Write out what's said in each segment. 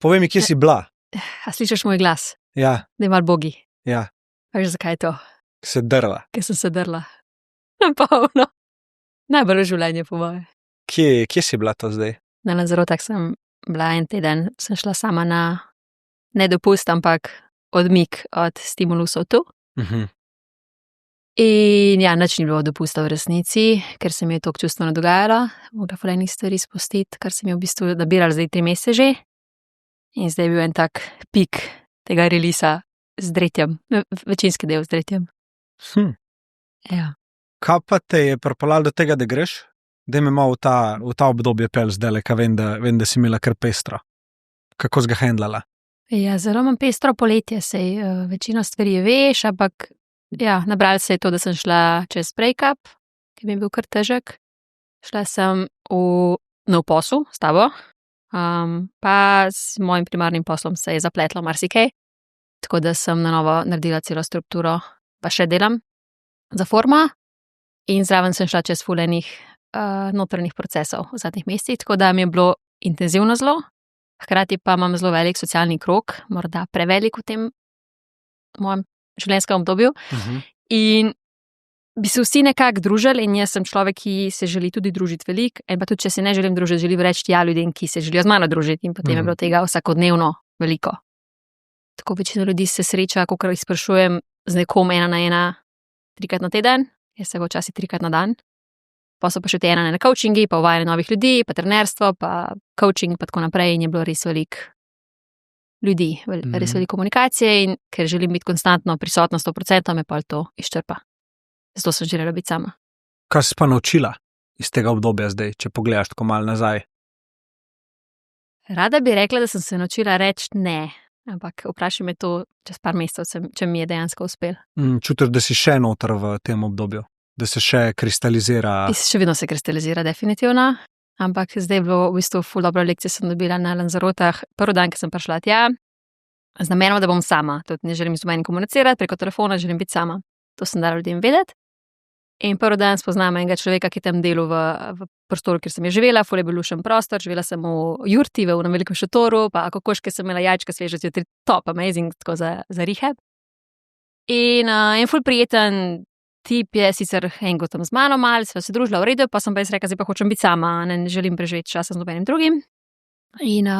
Povej mi, kje si bila? A slišiš moj glas? Ja, Da je malo bogi. ja, A veš, zakaj je to? se drla. Ker sem se drla. Polno. Najbolj v življenju, po moje. Kje si bila to zdaj? Na Lanzarotah sem bila en teden, sem šla sama na ne dopust, ampak odmik od stimulusov tu. In ja, nič ni bilo dopusta v resnici, ker se mi je toliko čustveno dogajalo, mogla ful enih stvari spustiti, kar sem jo v bistvu nabirala zdaj 3 mesece že. In zdaj je bil en tak pik tega relisa z dretjem, večinski del z dretjem. Ja. Kaj pa te je pripeljalo do tega, da greš? Daj me malo v ta obdobje pel zdajle, ka vem, da si imela kar pestro. Kako si ga hendlala? Ja, zelo imam pestro poletje, sej večino stvari veš, ampak ja, nabrali se je to, da sem šla čez break-up, ki mi je bil kar težek. Šla sem v nov posel s tabo, pa s mojim primarnim poslom se je zapletlo marsikaj, tako da sem na novo naredila celo strukturo, pa še delam za forma in zraven sem šla čez ful enih notranjih procesov v zadnjih mesecih, tako da mi je bilo intenzivno zelo, hkrati pa imam zelo velik socialni krog, morda prevelik v tem mojem življenjskem obdobju. In bi se vsi nekako družili in jaz sem človek, ki se želi tudi družiti veliko, in pa tudi, če se ne želim družiti, želim reči ja ljudem, ki se želijo z mano družiti, in potem je bilo tega vsakodnevno veliko. Tako večina ljudi se sreča, kakor jih sprašujem, z nekom 1 na 1, 3-krat na teden, jaz se ga včasih 3-krat na dan. Pa so pa še te 1 na 1 coachingi, pa uvajanje novih ljudi, pa trenerstvo, pa coaching, pa tako naprej, in je bilo res veliko ljudi, res veliko komunikacije, in ker želim biti konstantno prisotna 100%, me pa to izčrpa. Zato sem želela biti sama. Kaj si pa naučila iz tega obdobja zdaj, če pogledaš tako malo nazaj? Rada bi rekla, da sem se naučila reči ne, ampak vprašaj me to čez par mesecev, če mi je dejansko uspelo. Čutiš, da si še noter v tem obdobju? Da se še kristalizira? Še vedno se kristalizira, definitivno. Ampak zdaj je bilo v bistvu ful dobro lekcijo sem dobila na Lanzarotah. Prvi dan, ki sem prišla tja, z namenom, da bom sama. Tudi ne želim z nobenim komunicirati, preko telefona želim biti sama. To sem dala ljudem vedeti. In prvi dan spoznam enega človeka, ki je tam delal v prostoru, kjer sem živela, ful je bil lušen prostor, živela sem v jurti, v enem velikem šotoru, pa kokoške sem imela jajčka sveže zjutraj, top, amazing, tako za rehab. In ful prijeten tip je sicer hengal tam z mano malo, sva se družila v redu, pa sem pa jaz rekla, zdaj pa hočem biti sama, ne želim preživeti časa z nobenim drugim. In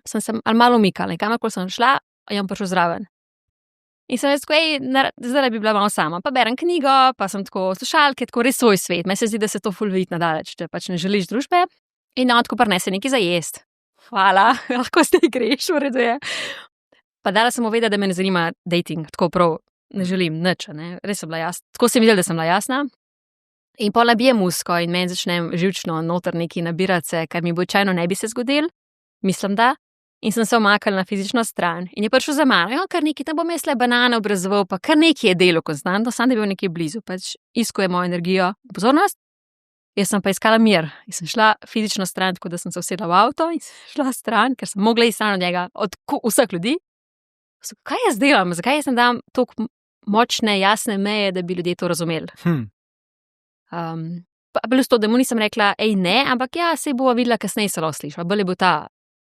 sem se malo umikala in kamorkoli sem šla, je on prišel zraven. In sem jaz tako, zdaj bi bila malo sama, pa berem knjigo, pa sem tako slušalke, tako res svoj svet. Meni se zdi, da se to ful vidi nadaleč, če pač ne želiš družbe. In on tako prinese nekaj za jest. Hvala, lahko zdaj greš, v redu je. Pa dala sem mu vedeti, da me ne zanima dating, tako prav. Ne želim nič, ne, res sem bila jasna. Tako sem videla, da sem bila jasna. In pol nabijem usko in meni začnem živčno noter neki nabirati se, kar mi običajno ne bi se zgodilo, mislim da. In sem se omakala na fizično stran. In je prišel za mano, kar neki tam bom jaz le banane obrazoval, pa kar neki je delo konstantno, sam da je bil nekje blizu, pač iskuje mojo energijo, pozornost. Jaz sem pa iskala mir. In sem šla fizično stran, tako da sem se usedla v avto in šla stran, ker sem mogla iti stran od njega, od vseh ljudi. Kaj jaz delam? Zakaj jaz ne dam toliko močne, jasne meje, da bi ljudje to razumeli? Pa bilo to, da mu nisem rekla, ne, ampak ja, sej bova videla, kasneje se lahko slišala. Bolj je bil ta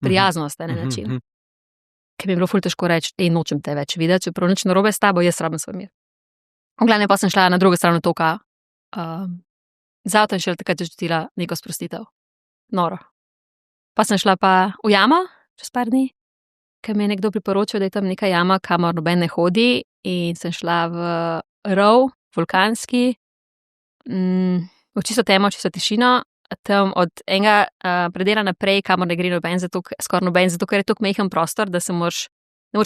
prijaznost na način. Ker mi je bilo ful težko reči, nočem te več videti, čeprav nič narobe s tabo, jaz rabim svoj mir. V glavnem pa sem šla na drugo stran otoka, z avtom šele takrat začutila neko sprostitev. Noro. Pa sem šla pa v jamo čez par dni, ker mi je nekdo priporočil, da je tam neka jama, kamor noben ne hodi, in sem šla v rov, vulkanski, v čisto temo, čisto tišino, tam od enega predela naprej, kamor ne gre noben, skoraj noben, zato ker je tako majhen prostor, da se moraš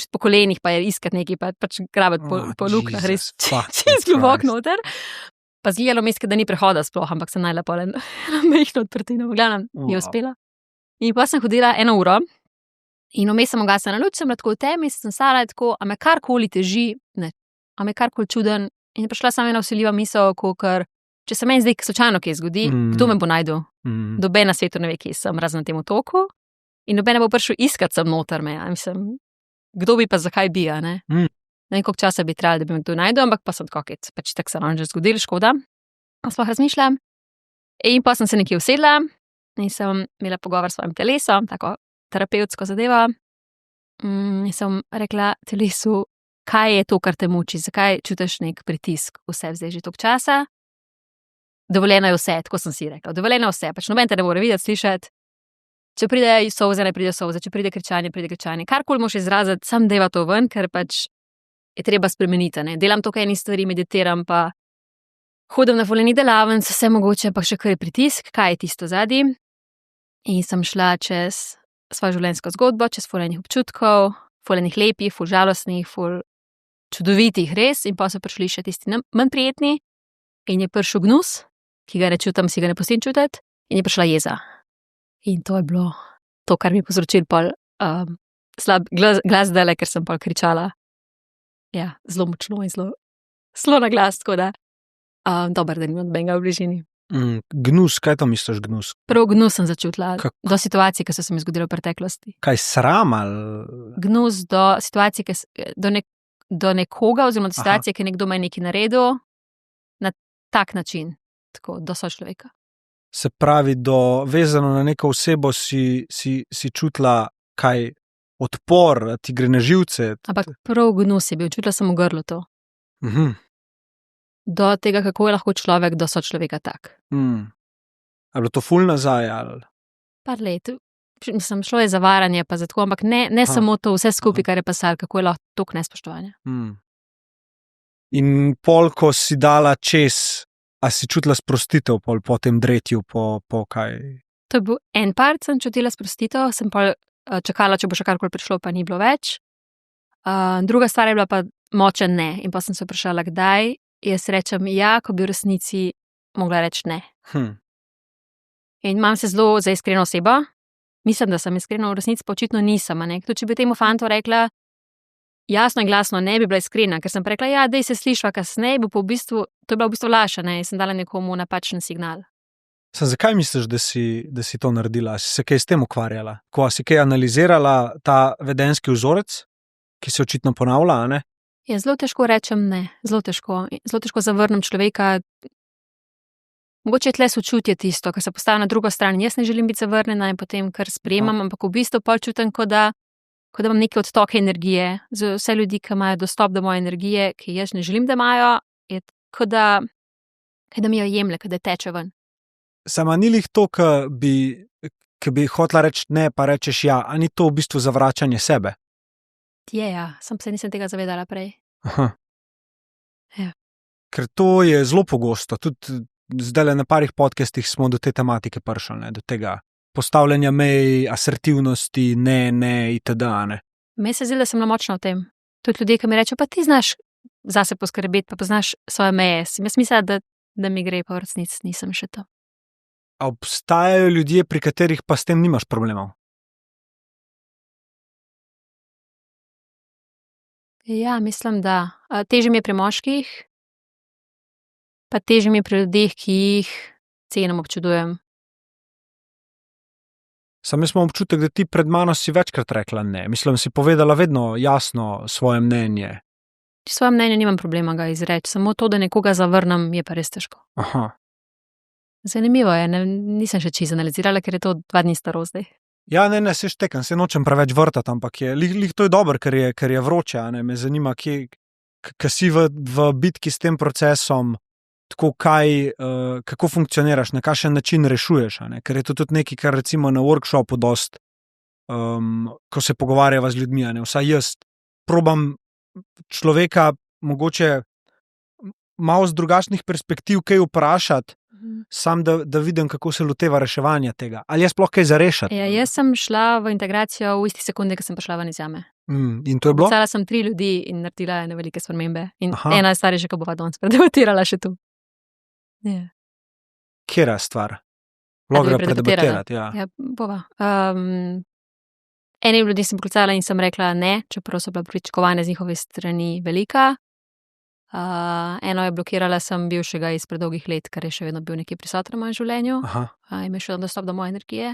po kolenih pa iskati nekaj, pač grabati po luknjah, res čist globok noter. Pa zgledalo mi da ni prehoda sploh, ampak sem najla pol eno majhno odprtino, v glavnem je uspela. In pa sem hodila 1 uro, in vmes sem ugasnila luč, sem bila tako v temi, sem stala tako, a me karkoli teži, ne, a me karkoli čuden, in je prišla sama ena vsiljiva misel, ker če se meni zdaj slučajno kaj zgodi, kdo me bo najdel? Noben na svetu ne ve, kje sem, razen na tem otoku, in noben ne bo prišel iskat sem noter me, mislim, kdo bi pa zakaj bi, ne? Ne vem, koliko časa bi trajalo, da bi me kdo najdel, ampak pa sem tako, pač tako se nam že zgodilo, škoda. Sploh razmišljam. In pa sem se nekje usedla in sem imela pogovor s svojim telesom, tako terapevtsko zadevo. Sem rekla telesu, kaj je to, kar te muči, zakaj čutiš nek pritisk vse zdaj že toliko časa. Dovoljeno je vse, tako sem si rekla. Dovoljeno je vse, pač noben te ne more videti, slišati. Če pride solze, ne pride solze, če pride kričanje, pride kričanje. Karkoli moš izraziti, sam deva to ven, ker pač je treba spremeniti. Ne? Delam to, kaj eni stvari, meditiram, pa hodim na voleni delavnice, vse mogoče, pa še kar je pritisk, kaj je tisto zadnji. In sem šla čez svojo življenjsko zgodbo, čez volenih občutkov, volenih lepih, ful žalostnih, ful čudovitih res, in pa so prišli še tisti manj prijetni, in je prišel gnus, ki ga ne čutim, si ga ne pustim čutiti, in je prišla jeza. In to je bilo to, kar mi je povzročil pol slab glas dele, ker sem pol kričala. Ja, zelo močno in zelo na glas, tako da dober, da nimam nobenega v bližini. Gnus, kaj to misliš gnus? Prav gnus sem začutila do situacij, ki so se mi zgodile v preteklosti. Kaj sram ali? Gnus do situacij, do nekoga oziroma do situacije, ki nekdo me je nekaj naredil na tak način, tako do sočloveka. Se pravi, vezano na neko osebo si čutila kaj odpor, ti gre na živce? Ampak prav gnus je bil, čutila sem v grlu to. Do tega, kako je lahko človek do sočloveka tak. Ali bilo to ful nazaj? Ali? Par let. Sem šlo je za varanje, pa za tako, ampak ne samo to, vse skupaj, kar je pasal, kako je lahko toliko nespoštovanja. In pol, ko si dala čez, a si čutila sprostitev pol po tem dretju, po kaj? To je bil en part, sem čutila sprostitev, sem pol čakala, če bo še karkoli prišlo, pa ni bilo več. Druga stvar je bila pa močen ne. In pa sem se vprašala, kdaj. Jaz rečem ja, ko bi v resnici mogla reči ne. In imam se zelo za iskreno osebo. Mislim, da sem iskrena, v resnici pa očitno nisem. Tudi če bi temu fantu rekla jasno in glasno, ne bi bila iskrena, ker sem rekla, ja, dej se slišva kasneje, to je bila v bistvu laž, in sem dala nekomu napačen signal. Zakaj misliš, da si to naredila? Si se kaj s tem ukvarjala? Ko si kaj analizirala ta vedenjski vzorec, ki se očitno ponavlja, a ne? Ja, zelo težko rečem ne, zelo težko zavrnem človeka. Mogoče je tle sočutje tisto, ker se postavim na drugo stran. Jaz ne želim biti zavrnjena in potem kar sprejemam, ampak v bistvu pol čutim, kot da imam neki odtok energije. Za vse ljudi, ki imajo dostop do moje energije, ki jaz ne želim, da imajo, je kot da mi jo jemlje, kot da teče ven. Sama ni lih to, ki bi hotela reči ne, pa rečeš ja, a ni to v bistvu zavračanje sebe? Ja, se nisem tega zavedala prej. Ja. Ker to je zelo pogosto, tudi zdaj na parih podcastih smo do te tematike prišli, do tega postavljanja mej, asertivnosti, ne, itd. Meni se zdi, da sem močna v tem. Tudi ljudje, ki mi rečejo, pa ti znaš zase poskrbeti, pa poznaš svoje meje. Jaz mislim, da mi gre, pa v resnici nisem še to. A obstajajo ljudje, pri katerih pa s tem nimaš problemov? Ja, mislim, da. Težje mi je pri moških, pa težje mi je pri ljudeh, ki jih cenim, občudujem. Sam jaz imam občutek, da ti pred mano si večkrat rekla ne. Mislim, si povedala vedno jasno svoje mnenje. Svoje mnenje nimam problema ga izreči, samo to, da nekoga zavrnem, je pa res težko. Zanimivo je, nisem še čisto analizirala, ker je to 2 dni staro zdaj. Ja, ne, se štekam, se nočem preveč vrtati, ampak lih to je dobro, ker je vroče, ne, me zanima, kaj si v bitki s tem procesom, tako kako funkcioniraš, na kakšen način rešuješ, ne, ker je to tudi nekaj, kar recimo na workshopu dost, ko se pogovarjava z ljudmi, ne, vsaj jaz probam človeka mogoče malo z drugačnih perspektiv kaj vprašati, sam da vidim, kako se loteva reševanja tega. Ali je sploh kaj za rešiti? Ja, jaz sem šla v integracijo v isti sekundi, ko sem prišla ven iz jame. In to je bilo? Obcala sem 3 ljudi in naredila ene velike spremembe. In ena stvar je že, ko bova danes predebatirala še tu. Yeah. Kjera stvar? Logra predebatirati, ja. Ja, bova. Enim ljudi sem poklicala in sem rekla ne, čeprav so bila pričakovanja z njihove strani velika. Eno je blokirala sem bivšega iz predolgih let, kar je še vedno bil nekaj prisoten v mojem življenju. Ima še dostop do moje energije.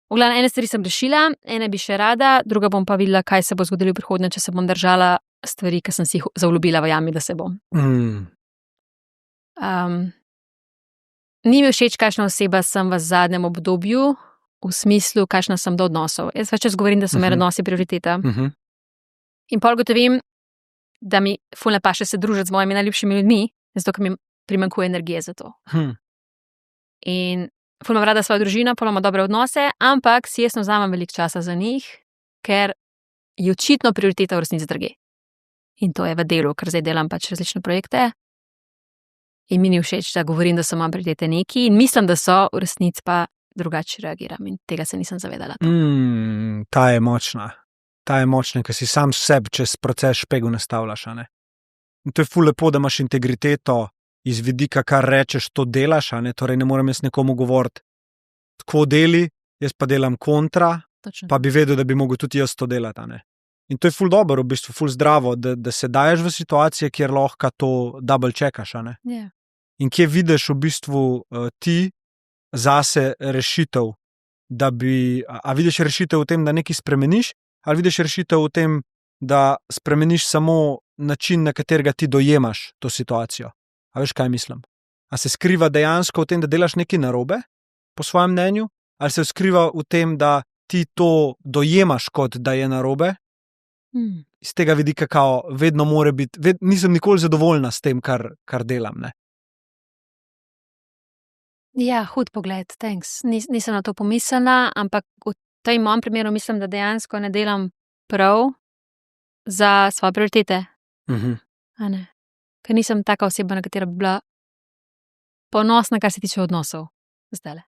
V glavnem, ene stvari sem rešila, ene bi še rada, druga bom pa videla, kaj se bo zgodilo v prihodnje, če se bom držala stvari, ki sem si jih zaobljubila v jami, da se bom. Ni mi všeč, kakšna oseba sem v zadnjem obdobju, v smislu, kakšna sem do odnosov. Jaz več govorim, da so meni odnosi prioriteta. In pol gotovim, da mi ful ne paše se družiti z mojimi najljubšimi ljudmi, zato ker mi primanjkuje energije za to. In ful imam rada svojo družino, pol imamo dobre odnose, ampak si jaz ne vzamem veliko časa za njih, ker je očitno prioriteta v resnici drugje. In to je v delu, ker zdaj delam pač različne projekte. In mi ni všeč, da govorim, da so manj prioritete neki in mislim, da so, v resnici pa drugače reagiram in tega se nisem zavedala. Ta je močna. Ta je močna, ker si sam sebi čez proces špegu nastavljaš. In to je ful lepo, da imaš integriteto iz vidika, kar rečeš, to delaš, torej ne morem jaz nekomu govoriti, tako deli, jaz pa delam kontra, Točno. Pa bi vedel, da bi mogel tudi jaz to delati. In to je ful dobro, v bistvu ful zdravo, da se daješ v situacije, kjer lahko to double checkaš. Yeah. In kje vidiš v bistvu ti zase rešitev, da bi, a vidiš rešitev v tem, da nekaj spremeniš, ali vidiš rešitev v tem, da spremeniš samo način, na katerega ti dojemaš to situacijo. A veš, kaj mislim? A se skriva dejansko v tem, da delaš nekaj narobe, po svojem mnenju, ali se skriva v tem, da ti to dojemaš kot da je narobe? Iz tega vidika, kao, vedno mora biti, nisem nikoli zadovoljna s tem, kar delam. Ne? Ja, hud pogled, thanks. Nisem na to pomislila, ampak v tem mojem primeru mislim, da dejansko ne delam prav za svoje prioritete. A ne? Ker nisem taka oseba, na katera bi bila ponosna, kar se tiče odnosov. Zdajle.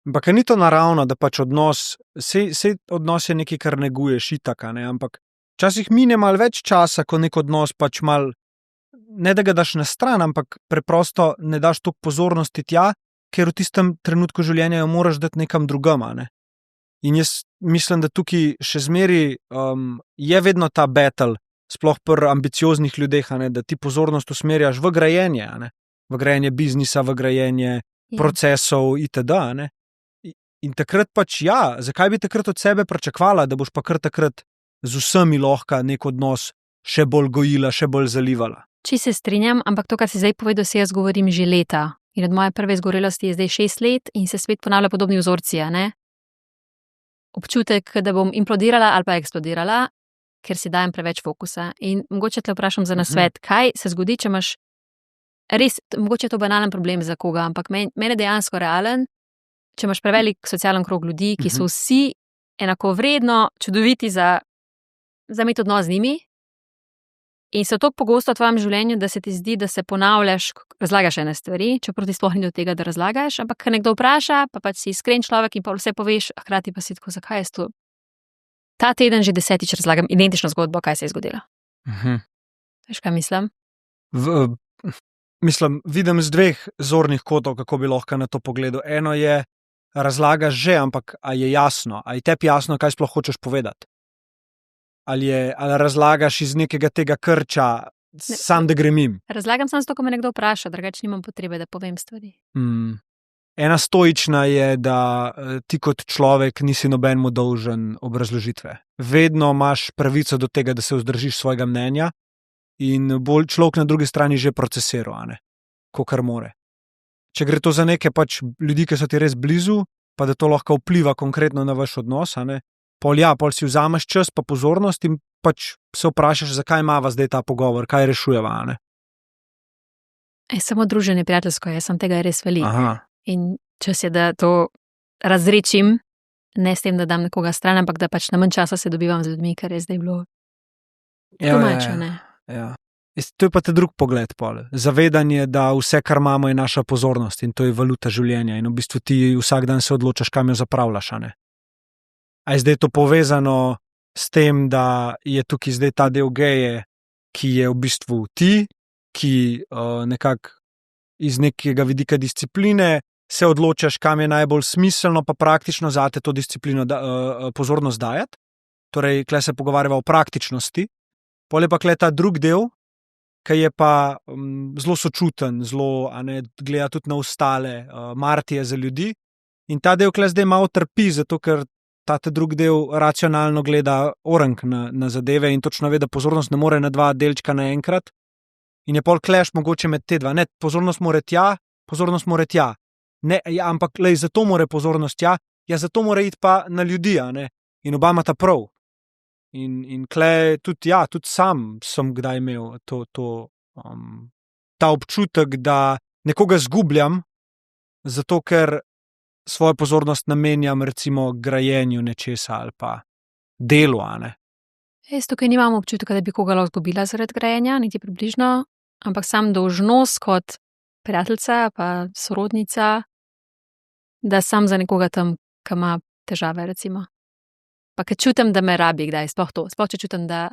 Ampak ni to naravno, da pač odnos, sej odnos je nekaj, kar neguješ itak, ampak včasih mine malo več časa, ko nek odnos pač mal, ne da ga daš na stran, ampak preprosto ne daš toliko pozornosti tja, ker v tistem trenutku življenja jo moraš dati nekam drugam. In jaz mislim, da tukaj še zmeri je vedno ta battle, sploh pri ambicioznih ljudeh, da ti pozornost usmerjaš v grajenje, v grajenje biznisa, v grajenje procesov itd. In takrat pač zakaj bi takrat od sebe pričakvala, da boš pa kar takrat z vsemi lahko nek odnos še bolj gojila, še bolj zalivala. Če se strinjam, ampak to, kar si zdaj povedal, si jaz govorim že leta. In od moje prve izgorelosti je zdaj 6 let in se svet ponavlja podobni vzorci, Občutek, da bom implodirala ali pa eksplodirala, ker si dajem preveč fokusa. In mogoče te vprašam za nasvet, kaj se zgodi, če imaš res, mogoče je to banalen problem za koga, ampak meni je dejansko realen, če imaš prevelik socialen krog ljudi, ki so vsi enakovredno čudoviti za imeti odnos z njimi in so tako pogosto v tvojem življenju, da se ti zdi, da se ponavljaš, razlagaš ene stvari, čeprav ti sploh ni do tega, da razlagaš, ampak ker nekdo vpraša, pa pač si iskren človek in pa vse poveš, a hkrati pa si tako, zakaj je to? Ta teden že 10-tič razlagam identično zgodbo, kaj se je zgodilo. Veš, kaj mislim? Mislim, vidim z 2 zornih kotov, kako bi lahko na to pogledal. Eno je, razlagaš že, ampak a je jasno, a je tebi jasno, kaj sploh hočeš povedati? Ali razlagaš iz nekega tega krča, sam da grem jim? Razlagam samo zato, ko me nekdo vpraša, drugače nimam potrebe, da povem stvari. Ena stoična je, da ti kot človek nisi nobenemu dolžen obrazložitve. Vedno imaš pravico do tega, da se vzdržiš svojega mnenja in bolj človek na drugi strani že procesiral, kakor more. Če gre to za neke pač ljudi, ki so ti res blizu, pa da to lahko vpliva konkretno na vaš odnos, pol si vzameš čas pa pozornost in pač se vprašaš, zakaj imava zdaj ta pogovor, kaj rešujeva, Samo druženje prijateljsko je, sem tega res veliko. In čas je, da to razrečim, ne s tem, da dam nekoga stran, ampak da pač na manj časa se dobivam z ljudmi, kar je zdaj bilo tumačo, To je pa te drug pogled, pol. Zavedanje, da vse, kar imamo, je naša pozornost in to je valuta življenja in v bistvu ti vsak dan se odločaš, kam jo zapravljaš, A je zdaj to povezano s tem, da je tukaj zdaj ta del geje, ki je v bistvu ti, ki nekako iz nekega vidika discipline se odločaš, kam je najbolj smiselno pa praktično zate to disciplino pozornost dajati. Torej, kle se pogovarjava o praktičnosti. Pol je pa kle ta drug del, ki je pa zelo sočuten, zelo gleda tudi na ostale, marti je za ljudi. In ta del kle zdaj malo trpi, zato ker ta drug del racionalno gleda orenk na zadeve in točno ve, da pozornost ne more na 2 delčka naenkrat. In je pol kleš mogoče med te 2. Ne, pozornost more tja, Ne, ja, ampak lej, zato mora pozornost, zato mora iti pa na ljudi, a ne? In oba imata prav. In klej tudi sam sem kdaj imel ta občutek, da nekoga zgubljam, zato ker svojo pozornost namenjam recimo grajenju nečesa ali pa delu, a ne. Jaz tukaj nimam občutka, da bi koga lahko zgubila zaradi grajenja, niti približno, ampak sam dolžnost kot prijateljica pa sorodnica, da sam za nekoga tam, ki ima težave, recimo. Pa ker čutim, da me rabi kdaj, sploh če čutim, da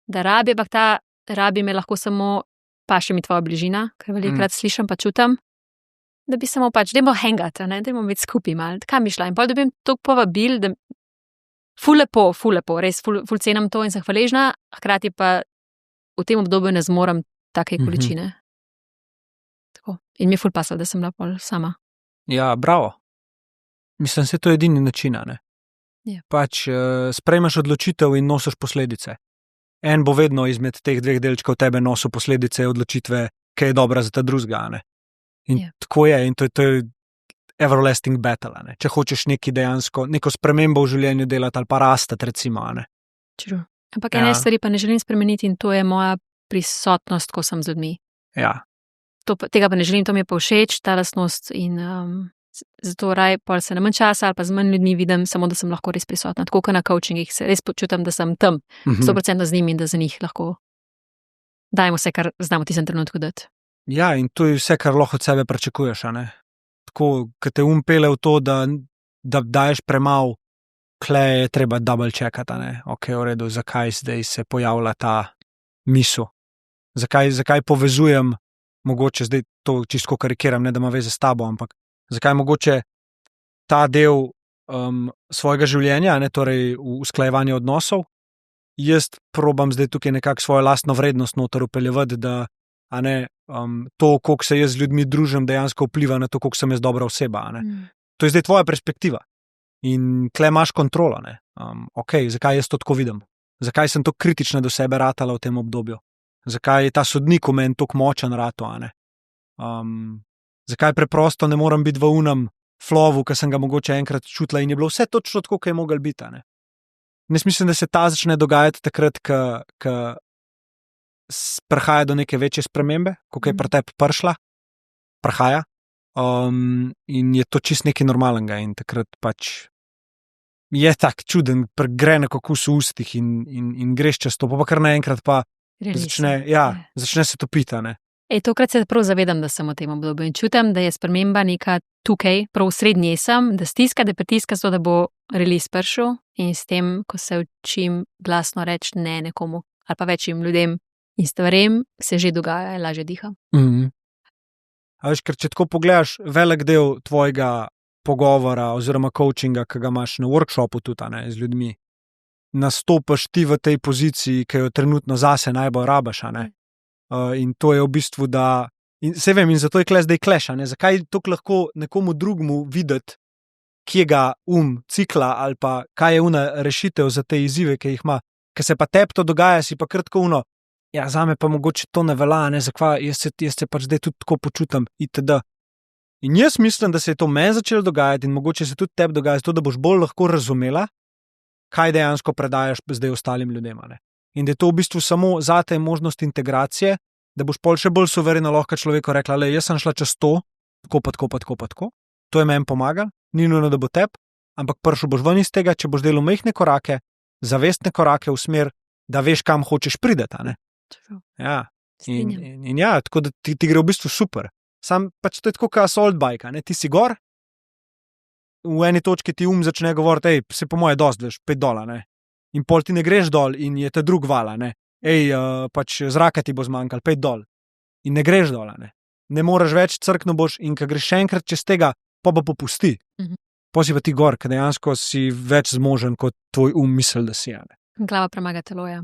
rabi, ampak ta rabi me lahko samo paše mi tvoja bližina, ker velikokrat slišim pa čutim, da bi samo dajmo hangati, dajmo biti skupaj malo, kam bi šla. In pol dobim toliko povabil, da ful lepo, res ful cenim to in sem hvaležna, hkrati pa v tem obdobju ne zmorem take količine. Tako. In mi je ful pasal, da sem bila pol sama. Ja, bravo. Mislim, se to je edini način, ne? Ja. Sprejmeš odločitev in nosiš posledice. En bo vedno izmed teh dveh delčkov tebe nosil posledice odločitve, ki je dobra za ta drugega, ne? In tako je, in to je everlasting battle, ne? Če hočeš neko spremembo v življenju delati ali pa rastati, recimo, ne? True. Ampak ene stvari pa ne želim spremeniti in to je moja prisotnost, ko sem z ljudmi. Ja. Tega pa ne želim, to mi je pa všeč, ta lastnost in zato raj pol se na manj časa ali pa z manj ljudmi vidim, samo da sem lahko res prisotna. Tako kot na coachingih se res počutim, da sem tam 100% z njimi in da za njih lahko dajemo vse, kar znamo v tistem trenutku dati. Ja, in to je vse, kar lahko od sebe pričakuješ, a ne? Tako, ko te pele v to, da daješ premalo, klej je treba double checkati, ne? Ok, v redu, zakaj zdaj se pojavlja ta misel? Zakaj povezujem, mogoče zdaj to čisto karikiram, ne da ima veze s tabo, ampak zakaj mogoče ta del svojega življenja, ne, torej v usklajevanju odnosov, jaz probam zdaj tukaj nekako svojo lastno vrednost noter upeljevati, da to, koliko se jaz z ljudmi družim, dejansko vpliva na to, koliko sem jaz dobra oseba. To je zdaj tvoja perspektiva. In tle imaš kontrolo. Ok, zakaj jaz to tako vidim? Zakaj sem tako kritična do sebe ratala v tem obdobju? Zakaj je ta sodnik v meni tako močen rato? Zakaj preprosto ne morem biti v unem flowu, ki sem ga mogoče enkrat čutila in je bilo vse točno tako, kot je moglo biti. Jaz mislim, da se ta začne dogajati takrat, ko prihaja do neke večje spremembe, kot je pri tebi prišla, prihaja, in je to čist nekaj normalnega in takrat je tak čuden, gre nekako v ustih in greš čez to, pa kar naenkrat pa začne se topiti. Tokrat se prav zavedam, da sem v tem obdobju in čutim, da je sprememba neka tukaj, prav v srednji sem, da stiska, da pritiska so, da bo release prišel in s tem, ko se učim glasno reči ne nekomu ali pa večjim ljudem in stvarem, se že dogaja in lažje diham. A veš, ker če tako pogledaš, velik del tvojega pogovora oziroma coachinga, ki ga imaš na workshopu tudi, z ljudmi, nastopaš ti v tej poziciji, ki jo trenutno zase najbolj rabiš, in to je v bistvu, da in se vem, in zato je zdaj clash, zakaj to lahko nekomu drugmu videti, kje ga cikla ali pa kaj je rešitev za te izzive, ki jih ima, ker se pa tebi to dogaja, si pa kratko ja, zame pa mogoče to ne velja, zakaj jaz se pač zdaj tudi tako počutim itd. In jaz mislim, da se je to meni začelo dogajati in mogoče se tudi tebi dogaja, zato da boš bolj lahko razumela, kaj dejansko predajaš zdaj ostalim ljudem. In da je to v bistvu samo zate možnost integracije, da boš pol še bolj suvereno lahko človeku rekla, le jaz sem šla čez to, tako. To je meni pomagalo, ni nujno, da bo tebi, ampak prišel boš ven iz tega, če boš delal majhne korake, zavestne korake v smer, da veš, kam hočeš prideti. Ja. In ja, tako da ti gre v bistvu super. Sam pač to je tako kot assault bike, ti si gor, v eni točki ti začne govoriti, se po moje dosti, veš, 5 dola, in pol ti ne greš dol in je te drug vala, pač zraka ti bo zmanjkal, 5 dol in ne greš dol, ne moreš več, crkno boš in ko greš še enkrat čez tega, pa popusti. Pa si pa ti gor, ker dejansko si več zmožen kot tvoj misel, da si. Glava premaga telo, ja.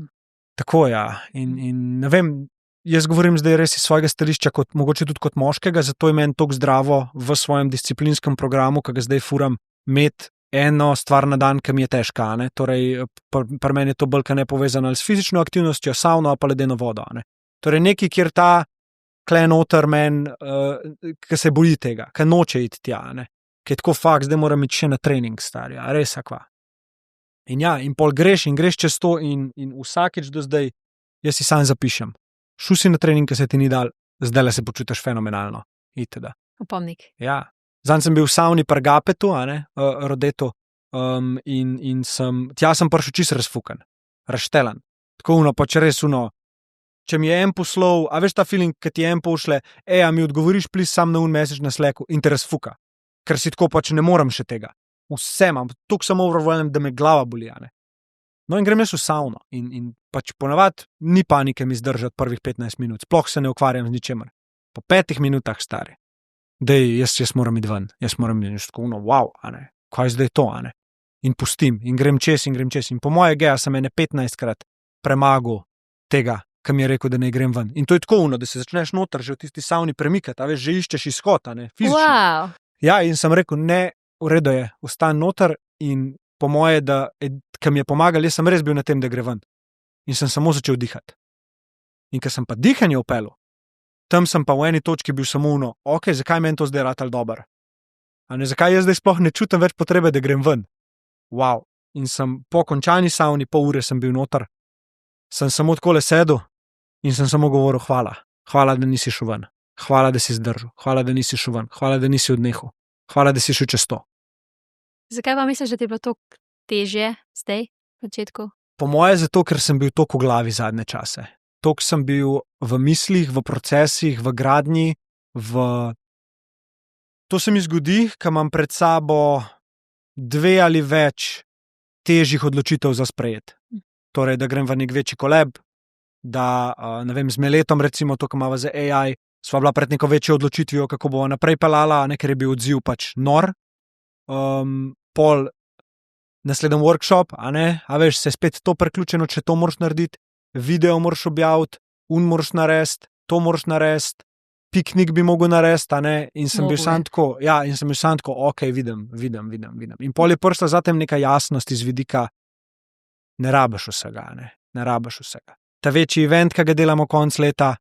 Tako, ja. In ne vem, jaz govorim zdaj res iz svojega stališča, mogoče tudi kot moškega, zato je meni toliko zdravo v svojem disciplinskem programu, ki ga zdaj furam, imeti eno stvar na dan, ki mi je težka. Torej, pri meni je to bolj nepovezano s fizično aktivnostjo, savno ali pa ledeno vodo. Torej, nekaj, kjer ta kle noter men, ki se boji tega, ki noče iti tja, ne. Ki je tako fakt, zdaj moram iti še na trening, stari, a res akva. In ja, in pol greš čez to in vsakič do zdaj, jaz si sam zapišem. Šel si na trening, ki se ti ni dal, zdajle se počutiš fenomenalno. Itd. Opomnik. Ja. Zanj sem bil v savni pri Gapetu, Rodetu, in tja sem prišel čisto razfukan, razštelan. Tako pač res če mi je en poslal, a veš ta feeling, ki ti je en pošle, a mi odgovoriš please sam na message na Slacku in te razfuka. Ker si tako pač ne morem še tega. Vse imam, toliko sem overwhelmed, da me glava boli, ne. No in grem jaz v savno in pač ponavadi ni panike mi zdržati prvih 15 minut, sploh se ne ukvarjam z ničemer. Po 5 minutah, stari, dej, jaz moram iti ven, jaz moram iti tako, wow, kaj je zdaj to, in pustim, in grem čez, in po moje geja sem ene 15krat premagal tega, ki mi je rekel, da ne grem ven. In to je tako, da se začneš noter že v tisti savni premikati, a veš, že iščeš izhod, fizično. Wow. Ja, in sem rekel, ne, v redu je, ostan noter in po moje, ki mi je pomagal, jaz sem res bil na tem, da gre ven. In sem samo začel dihati. In ko sem pa dihanje upelil, tam sem pa v eni točki bil samo ok, zakaj meni to zdaj ratal dober? Zakaj jaz zdaj sploh ne čutim več potrebe, da grem ven? Wow. In sem po končani savni, pol ure sem bil noter, sem samo takole sedel in sem samo govoril hvala. Hvala, da nisi šel ven. Hvala, da si zdržal. Hvala, da nisi šel ven. Hvala, da nisi odnehal. Hvala, da si šel čez to. Zakaj pa misliš, da ti je bilo toliko težje zdaj, v začetku? Po moje zato, ker sem bil toliko v glavi zadnje čase. Toliko sem bil v mislih, v procesih, v gradnji, To se mi zgodi, ko imam pred sabo 2 ali več težjih odločitev za sprejet. Torej, da grem v nek večji kolab, da, ne vem, z Meletom, recimo to, ko imamo za AI, sva bila pred neko večjo odločitvijo, kako bo naprej pelala, ker je bil odziv pač nor. Pol naslednji workshop, a veš, se je spet to priključeno, če to moraš narediti, video moraš objaviti, moraš narediti, to moraš narediti, piknik bi mogel narediti, in sem bil sam tako, ok, vidim. In pol je prišla zatem neka jasnost iz vidika, ne rabiš vsega. Ta večji event, ki ga delamo konec leta,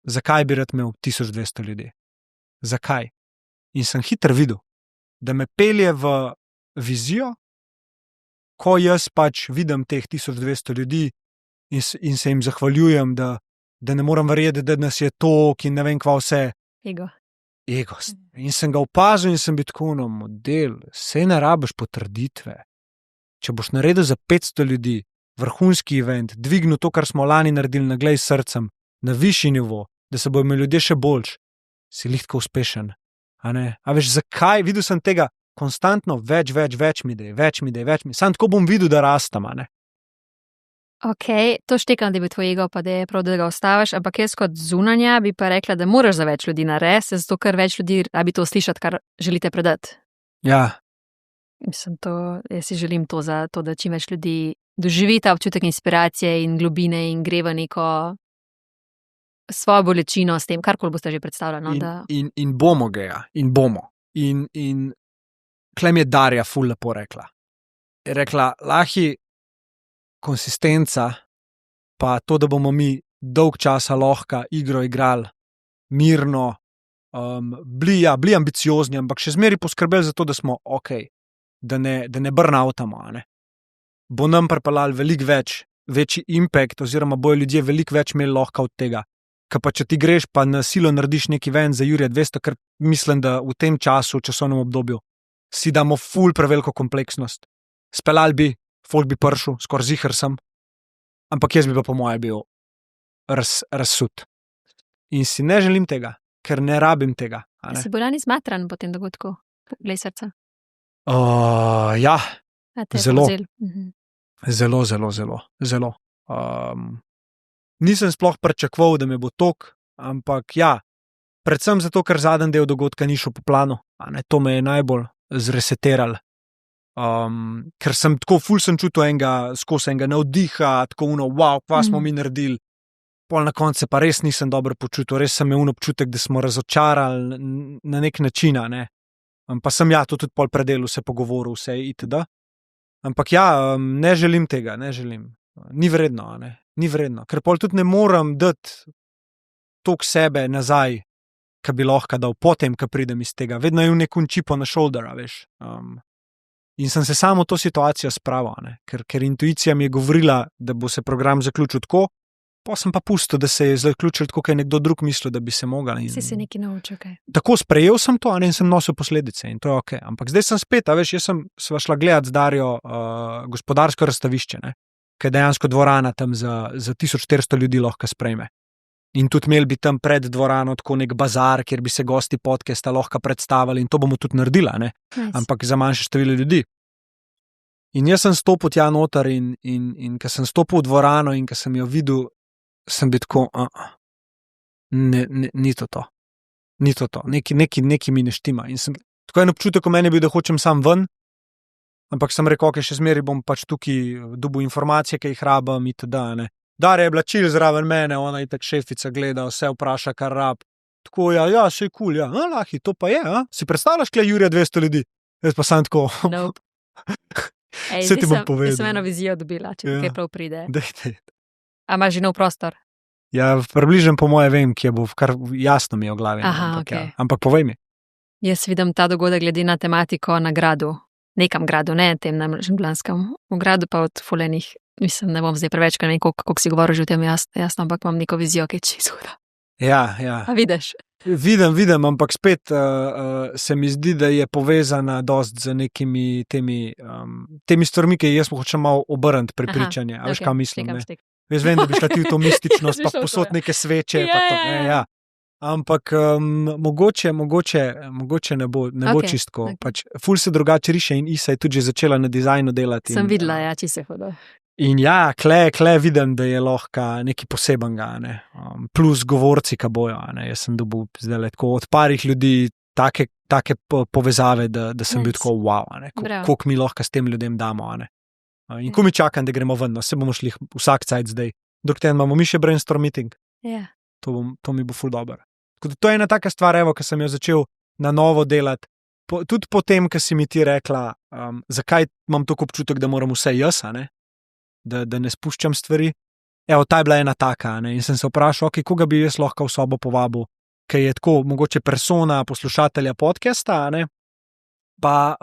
zakaj bi rad imel 1200 ljudi? Zakaj? In sem hitro videl, da me pelje v vizijo, ko jaz pač vidim teh 1200 ljudi in se jim zahvaljujem, da ne moram verjeti, da nas je toliko in ne vem kva vse. Ego. In sem ga opazil in sem bil tako model, saj ne rabiš potrditve. Če boš naredil za 500 ljudi vrhunski event, dvignil to, kar smo lani naredili na glej s srcem, na višji nivo, da se bojo imeli ljudje še boljš, si lihko uspešen. A veš, zakaj? Videl sem tega konstantno, več mi dej. Sam tako bom videl, da rastam, Ok, to štekam, da bi tvoj ego, pa da je prav, da ga ostaviš, ampak jaz kot zunanja bi pa rekla, da moraš za več ljudi narediti, zato ker več ljudi rabi to slišati, kar želite predati. Ja. Mislim, jaz si želim to za to, da čim več ljudi doživi ta občutek inspiracije in globine in gre v neko svojo bolečino s tem, karkoli boste že predstavljali. In bomo geja, in bomo. In klem je Darja ful lepo rekla. Je rekla, Lahi, konsistenca, pa to, da bomo mi dolg časa lahko igro igrali, mirno, bili ambiciozni, ampak še zmeri poskrbeli za to, da smo ok, da ne burnoutamo, Bo nam pripeljali veliko večji impact, oziroma bojo ljudje veliko več imeli lahko od tega. Ker pa če ti greš, pa na silo narediš neki event za Jurija 200, ker mislim, da v tem času, časovnem obdobju, si damo ful preveliko kompleksnost. Speljali bi, folk bi prišel, skoraj ziher sem, ampak jaz bi pa po moje bil razsut. In si ne želim tega, ker ne rabim tega. Si bolj lani zmatran po tem dogodku, glej srca? Ja, zelo. Mhm. Zelo. Nisem sploh pričakoval, da me bo tok, ampak ja, predvsem zato, ker zadnji del dogodka ni šel po planu, to me je najbolj zreseteralo. Ker sem tako ful sem čutil skozi enega navdiha, tako wow, kva smo mi naredili. Pol na koncu pa res nisem dobro počutil, res sem imel občutek, da smo razočarali na nek način, Pa sem to tudi pol predelal, se pogovoril, vse itd. Ampak ja, ne želim tega, ne želim. Ni vredno, Ni vredno, ker pol tudi ne moram dati toliko sebe nazaj, ki bi lahko dal potem, ko pridem iz tega. Vedno je v nekom čipu na shoulder, veš. In sem se samo v to situacijo spravil, ne? Ker intuicija mi je govorila, da bo se program zaključil tako, pa sem pa pustil, da se je zaključil tako, kot je nekdo drug mislil, da bi se mogel. Si se nekaj naučil, kaj? Tako sprejel sem to, in sem nosil posledice in to je ok. Ampak zdaj sem spet, veš, sva šla gledati z Darjo gospodarsko razstavišče, ne? Ker je dejansko dvorana tam za 1400 ljudi lahko sprejme. In tudi imeli bi tam pred dvorano tako nek bazar, kjer bi se gosti podcasta lahko predstavili in to bomo tudi naredila, ne? Nice. Ampak za manjše število ljudi. In jaz sem stopil tja noter in ko sem stopil v dvorano in ko sem jo videl, sem bil tako, ni to. Ni to. Neki mi ne štima. In sem tako en občutek, ko meni je bil, da hočem sam ven, ampak sem rekel, ok, še zmeraj bom pač tukaj dobil informacije, ki jih rabim, itd., ne. Darja je bila čil zraven mene, ona je tak šefica gleda, vse vpraša, kar rab. Tako, ja, še je cool, ja, lahi, to pa je, Si predstavljaš, kle Jurija 200 ljudi? Jaz pa sem tako. Nope. Vse ti bom povedal. Jaz sem eno vizijo dobila, če kaj prav pride. Dejte. A imaš že nov prostor? Ja, približno po moje vem, kje bo, kar jasno mi je v glavi. Aha, ampak, okej. Ampak povej mi. Jaz vidim ta dogodek glede na tematiko na gradu. Nekam gradu, ne tem na Žemblanskem. V gradu pa od fulenih, mislim, ne bom zdaj preveč, ker ne vem, koliko si govoril že o tem jasno, ampak imam neko vizijo, ki je čisto huda. Ja. A vidiš? Vidim, ampak spet se mi zdi, da je povezana dost z nekimi temi stvarmi, ki jaz hočem malo obrniti prepričanje. A veš, kaj mislim, ne? Jaz vem, da bi šla ti v to mističnost, pa posod neke sveče. Ja, pa to, ja. ja. Ampak mogoče ne bo Okej, čistko. okej. Pač, ful se drugače riše in Isa je tudi že začela na dizajnu delati. Sem videla, ja, čisto je hudo. In ja, kle vidim, da je lahko nekaj posebenega, ne. Plus govorci, ki bojo, ne. Jaz sem dobil zdaj tako od parih ljudi take povezave, da sem bil Nice. tako wow, ne. Bravo. Koliko mi lahko s tem ljudem damo, ne. In ko mi čakam, da gremo ven, se bomo šli vsak cajt zdaj. Dokler imamo mi še brainstorm meeting, Ja. to mi bo ful dobro. Tako da to je ena taka stvar, evo, ki sem jo začel na novo delati. Tudi po tem, ko si mi ti rekla, zakaj imam tako občutek, da moram vse jaz, a ne? Da ne spuščam stvari. Evo, ta je bila ena taka, ne? In sem se vprašal, ok, koga bi jaz lahko v sobo povabil, ki je tako mogoče persona poslušatelja podcasta, ne? Pa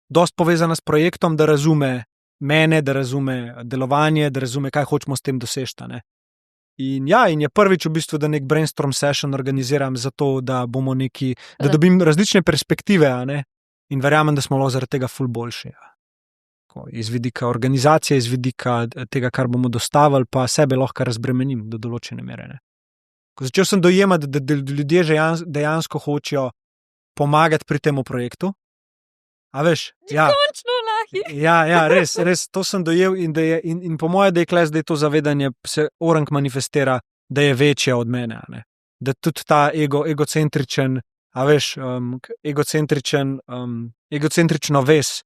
dost povezana s projektom, da razume mene, da razume delovanje, da razume, kaj hočemo s tem doseči, ne? In je prvič v bistvu, da nek brainstorm session organiziram zato, da bomo da dobim različne perspektive, a ne? In verjamem, da smo lahko zaradi tega ful boljši. Ja. Iz vidika organizacije, iz vidika tega, kar bomo dostavili, pa sebe lahko razbremenim do določene mere, ne? Začel sem dojemati, da ljudje dejansko hočejo pomagati pri tem projektu. A veš? Ja. Končno, lahi. Ja, res, to sem dojel in po moje, da je kles, da je to zavedanje se orang manifestira, da je večje od mene, a ne? Da tudi ta egocentričen, a veš, egocentrično vez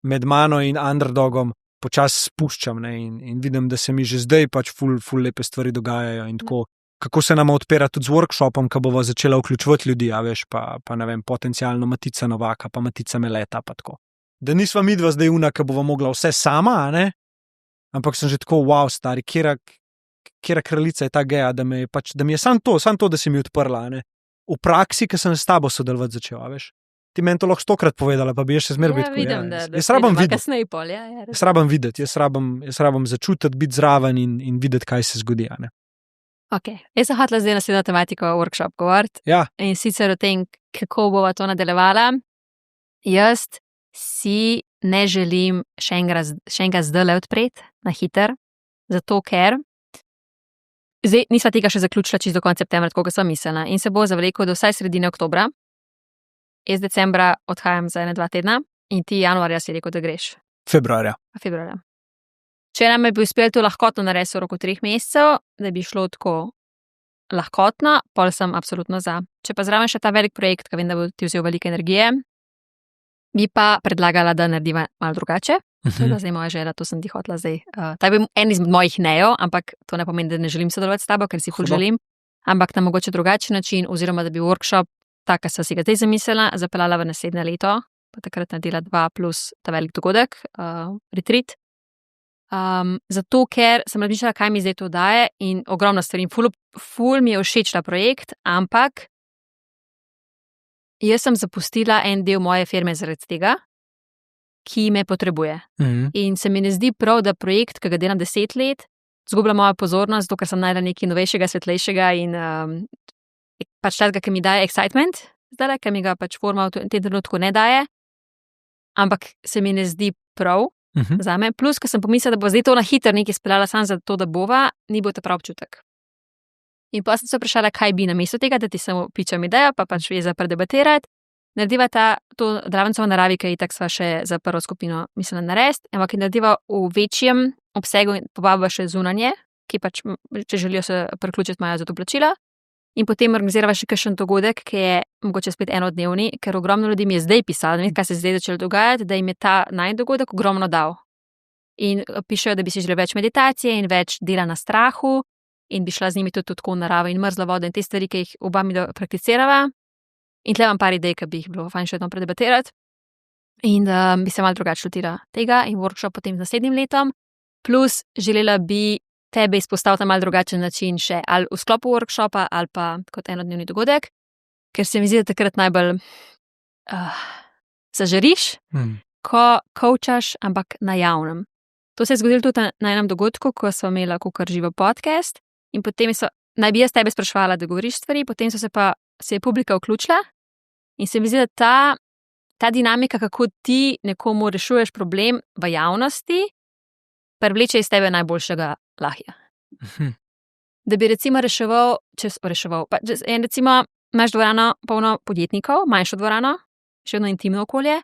med mano in underdogom počasi spuščam, ne? In vidim, da se mi že zdaj pač ful lepe stvari dogajajo in tako, kako se nam odpira tudi z workshopom, ko bova začela vključevati ljudi, a veš, pa ne vem, potencialno Matica Novaka, pa Matica Meleta, pa tako. Da nisva midva zdaj una, ki bova mogla vse sama, a ne? Ampak sem že tako, wow, stari, kjera kraljica je ta geja, da mi je samo to, da si mi odprla, a ne? V praksi, ki sem s tabo sodelovati začel, a veš? Ti meni to lahko 100-krat povedala, pa bi še zmeraj Ja, vidim, da jaz rabam videti. kasneje pol, ja. Jaz rabam videti, jaz rabam začutiti, biti zraven in videti, kaj se zgodi, a ne? Ok, jaz sem hotela zdaj naslednjo tematiko workshop govoriti. Ja, In sicer o tem, kako bova to nadaljevala. Jaz si ne želim še enega zdajle odpreti na hiter, zato ker zdaj nisva tega še zaključila čisto do konca septembra, tako kot sem mislila. In se bo zavlekel do vsaj sredine oktobra. Jaz decembra odhajam za 1-2 tedna in ti januarja si rekel, da greš. februarja. Februarja. Če nam bi uspel to lahkotno narediti v roku 3 mesecev, da bi šlo tako lahkotno, pol sem absolutno za. Če pa zraven še ta velik projekt, ki vem, da bo ti vzel veliko energije, bi pa predlagala, da narediva malo drugače. To je zdaj moja želja, to sem ti hotela zdaj. Ta je bil en izmed mojih nejev, ampak to ne pomeni, da ne želim sodelovati s tabo, ker si ful Hudo. želim, ampak na mogoče drugačen način, oziroma da bi workshop, tak, ki sem si ga zdaj zamislila, zapeljala v naslednje leto, pa takrat naredila 2 plus ta velik dogodek, retreat. Zato, ker sem razmišljala, kaj mi zdaj to daje in ogromno stvari. Ful mi je všeč ta projekt, ampak jaz sem zapustila en del moje firme zaradi tega, ki me potrebuje. In se mi ne zdi prav, da projekt, ki ga delam 10 let, zgublja mojo pozornost, zato ker sem našla nekaj novejšega, svetlejšega in pač tega, ki mi daje excitement, zdaj, ki mi ga pač forma v tem trenutku ne daje. Ampak se mi ne zdi prav zame. Plus, ko sem pomislila, da bo zdaj to na hitro nekaj speljala samo zato, da bova, ni bil ta prav občutek. In pa sem se vprašala, kaj bi namesto tega, da ti samo pičam idejo, pa pač je za predebatirati. Narediva to Dravencovo naravi, ki je itak sva še za prvo skupino mislila narediti, ampak je narediva v večjem obsegu in povabiva še zunanje, ki pač, če želijo se priključiti, imajo za to plačila. In potem organizirava še kakšen dogodek, ki je mogoče spet enodnevni, ker ogromno ljudi mi je zdaj pisalo, ne vem, kaj se je zdaj začelo dogajati, da jim je ta najin dogodek ogromno dal. In pišejo, da bi si želeli več meditacije in več dela na strahu in bi šla z njimi tudi tako v naravo in mrzla voda in te stvari, ki jih oba mi prakticirava. In tle imam par idej, ki bi jih bilo fajn še vedno predebatirati. In bi se malo drugače lotila tega in workshop potem z naslednjim letom. Plus želela bi tebe izpostaviti na malo drugačen način še ali v sklopu workshopa ali pa kot enodnevni dogodek, ker se mi zdi, da takrat najbolj zažariš, ko coachaš, ampak na javnem. To se je zgodilo tudi na enem dogodku, ko smo imela kakor živo podcast in potem naj bi jaz tebe spraševala, da govoriš stvari, potem se je publika vključila in se mi zdi, da ta dinamika, kako ti nekomu rešuješ problem v javnosti, privleče iz tebe najboljšega lahja. Da bi recimo reševal, recimo imaš dvorano polno podjetnikov, manjšo dvorano, še eno intimno okolje,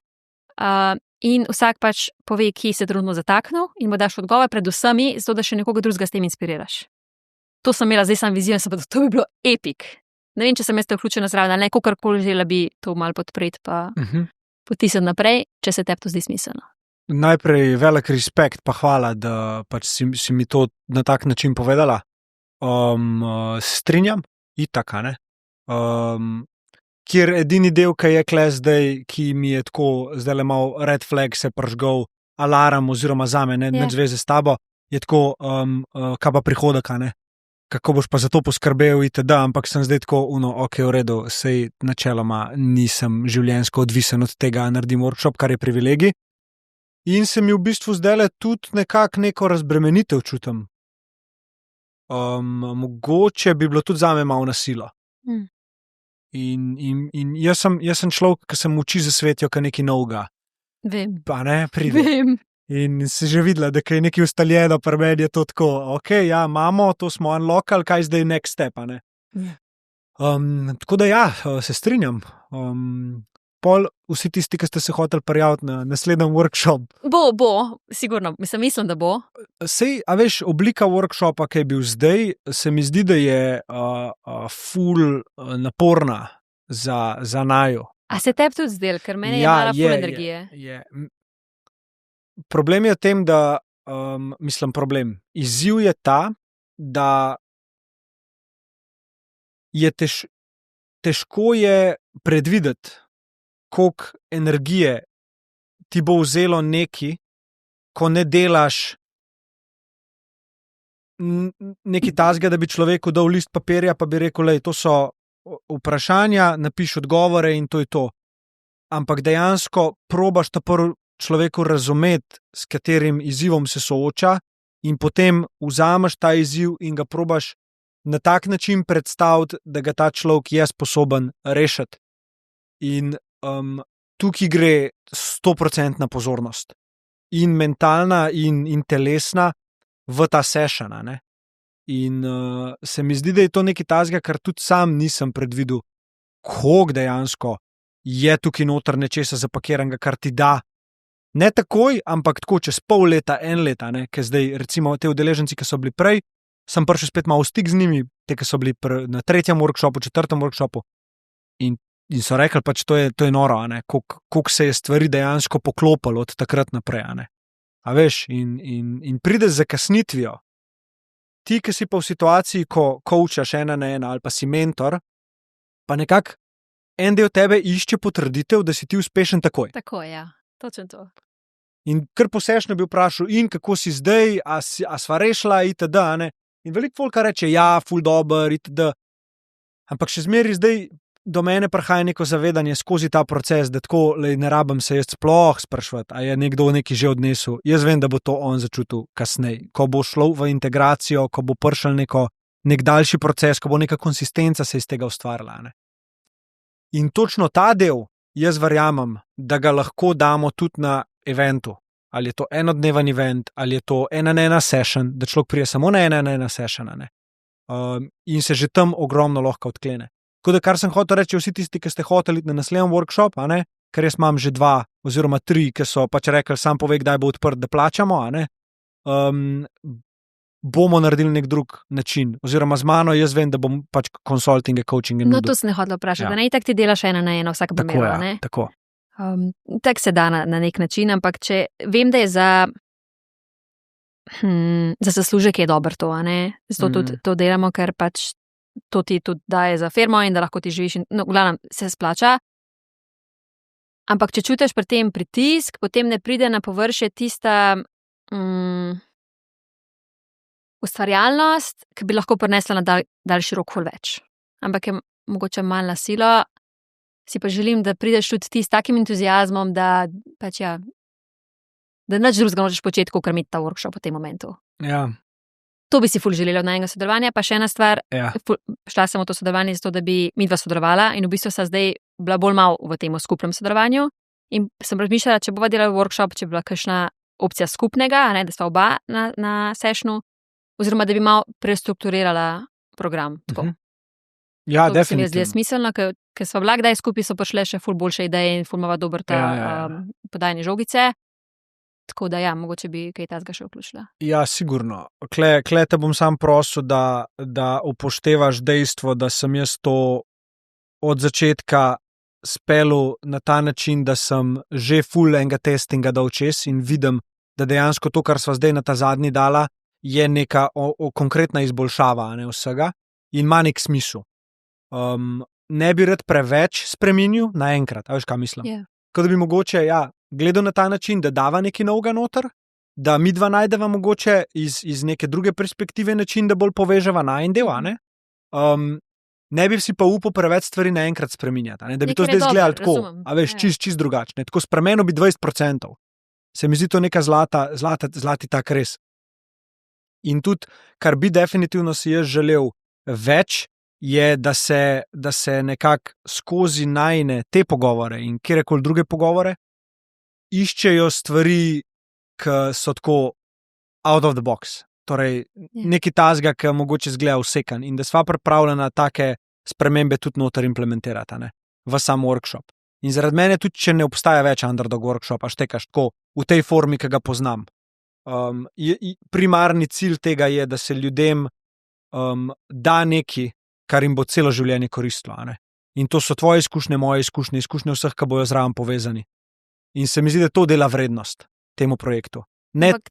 in vsak pač pove, ki se trenutno zataknil in mu daš odgovor pred vsemi, zato da še nekoga drugega s tem inspiriraš. To sem imela, zdaj sem vizijo in sem pa, to bi bilo epik. Ne vem, če sem jaz te vključena zraven, ali ne, kakorkoli želela bi to malo podpreti pa potisniti naprej, če se tebi to zdi smiselno. Najprej velik respekt, pa hvala, da pač si mi to na tak način povedala. Strinjam, itak, ne. Kjer edini del, ki je kle zdaj, ki mi je tako zdajle mal red flag se pržgal, alarm oziroma zame, ne zveze s tabo, je tako, kaj pa prihodek, ne. Kako boš pa za to poskrbel, itd., ampak sem zdaj tako, ok, v redu, sej načeloma nisem življenjsko odvisen od tega, naredim workshop, kar je privilegij. In se mi v bistvu zdajle tudi nekako neko razbremenitev čutim. Mogoče bi bilo tudi zame malo na silo. In jaz sem človek, ki se mu oči zasvetijo, kaj nekaj novega. Vem. Pa ne, pride. Vem. In si že videla, da je nekaj ustaljeno, pri meni je to tako, ok, ja, imamo, to smo unlockali, kaj zdaj next step, ne? Tako da ja, se strinjam. Pol vsi tisti, ki ste se hoteli prijaviti na naslednji workshop. Bo, sigurno, mislim, da bo. Sej, a veš, oblika workshopa, ki je bil zdaj, se mi zdi, da je ful naporna za naju. A se tebi tudi zdel, ker meni je mala ful energije. Je. Problem je v tem, da, izziv je ta, da je težko je predvideti, koliko energije ti bo vzelo neki, ko ne delaš nekaj tazga, da bi človeku dal list papirja, pa bi rekel, lej, to so vprašanja, napiš odgovore in to je to. Ampak dejansko probaš ta prvi človeku razumeti, s katerim izzivom se sooča in potem vzameš ta izziv in ga probaš na tak način predstaviti, da ga ta človek je sposoben rešiti. In tukaj gre 100% pozornost. In mentalna in telesna v ta session, ne. In se mi zdi, da je to nekaj tazga, kar tudi sam nisem predvidel, koliko dejansko je tukaj noter nečesa zapakiranega, kar ti da. Ne takoj, ampak tako čez pol leta, en leta, ne, ker zdaj recimo te udeleženci, ki so bili prej, sem prišel spet malo v stik z njimi, te, ki so bili na 3. workshopu, 4. workshopu in so rekli, pač to je noro, ne, koliko se je stvari dejansko poklopilo od takrat naprej, ne. A veš, in pride z zakasnitvijo. Ti, ki si pa v situaciji, ko coachaš 1-1 ali pa si mentor, pa nekako en del tebe išče potrditev, da si ti uspešen takoj. Tako, ja. Točno to. In kar posešno bi vprašal, in kako si zdaj, a sva rešila, itd. Ne? In veliko folka reče, ja, ful dober, itd. Ampak še zmeraj zdaj do mene prihaja neko zavedanje skozi ta proces, da tako ne rabim se jaz sploh sprašvati, a je nekdo nekaj že odnesel. Jaz vem, da bo to on začutil kasneje, ko bo šlo v integracijo, ko bo prišel nek daljši proces, ko bo neka konsistenca se iz tega ustvarila. Ne? In točno ta del, jaz verjamem, da ga lahko damo tudi na eventu. Ali je to enodneven event, ali je to 1-1 session, da človek prije samo na 1-1 session. In se že tam ogromno lahko odklene. Tako da, kar sem hotel reči, vsi tisti, ki ste hoteli na naslednji workshop, ker jaz imam že 2 oziroma 3, ki so pač rekli, sam povej, kdaj bo odprt, da plačamo, bomo naredili nek drug način. Oziroma z mano, jaz vem, da bom pač consulting, coaching. No, to sem ne hotel vprašati, da ne itak ti delaš 1-1 vsak primer. Tako. Tak se da na nek način, ampak če vem, da je za zaslužek je dobro to, zato tudi to delamo, ker pač to ti tudi daje za firmo in da lahko ti živiš in v glavnem se splača. Ampak če čutiš pri tem pritisk, potem ne pride na površje tista ustvarjalnost, ki bi lahko prinesla na daljši rok ful več. Ampak je mogoče malo na silo. Si pa želim, da prideš tudi ti s takim entuziazmom, da pač da nič drugega nočeš početi, kot imeti ta workshop v tem momentu. Ja. To bi si ful želela od najnega sodelovanja, pa še ena stvar, šla sem v to sodelovanje zato, da bi midva sodelovala in v bistvu sem zdaj bila bolj malo v tem skupnem sodelovanju in sem razmišljala, če bova delala workshop, če bi bila kakšna opcija skupnega, da sva oba na sessionu, oziroma da bi malo prestrukturirala program. Tako. Ja, to definitivno. Se mi zdi smiselno, ker sva bila kdaj skupaj, so prišle še ful boljše ideje in ful imava dober podajanje žogice. Tako da ja, mogoče bi kaj tazga še vključila. Ja, sigurno. Kle te bom sam prosil, da upoštevaš dejstvo, da sem jaz to od začetka spelil na ta način, da sem že full enega testinga dal čez in vidim, da dejansko to, kar sva zdaj na ta zadnji dala, je neka konkretna izboljšava vsega in ima nek smisel. Ne bi rad preveč spremenil naenkrat, a veš, kaj mislim? Yeah. Kot da bi mogoče, gledal na ta način, da dava nekaj novega noter, da midva najdeva mogoče iz neke druge perspektive način, da bolj poveževa na en del, ne bi si pa upal preveč stvari naenkrat spreminjati, da bi to zdaj izgledalo tako, a veš, čist drugačne. Tako spremenil bi 20%. Se mi zdi to neka zlati tak res. In tudi, kar bi definitivno si jaz želel več, je, da se nekako skozi najne te pogovore in kjerekoli druge pogovore iščejo stvari, ki so tako out of the box. Torej, nekaj tazga, ki mogoče zgleda vsekan in da sva pripravljena take spremembe tudi noter implementirati v sam workshop. In zaradi mene tudi, če ne obstaja več underdog workshopa, štekaš tako v tej formi, ki ga poznam. Primarni cilj tega je, da se ljudem da nekaj, kar jim bo celo življenje koristilo. In to so tvoje izkušnje, moje izkušnje, izkušnje vseh, ki bojo zraven povezani. In se mi zdi, da to dela vrednost temu projektu.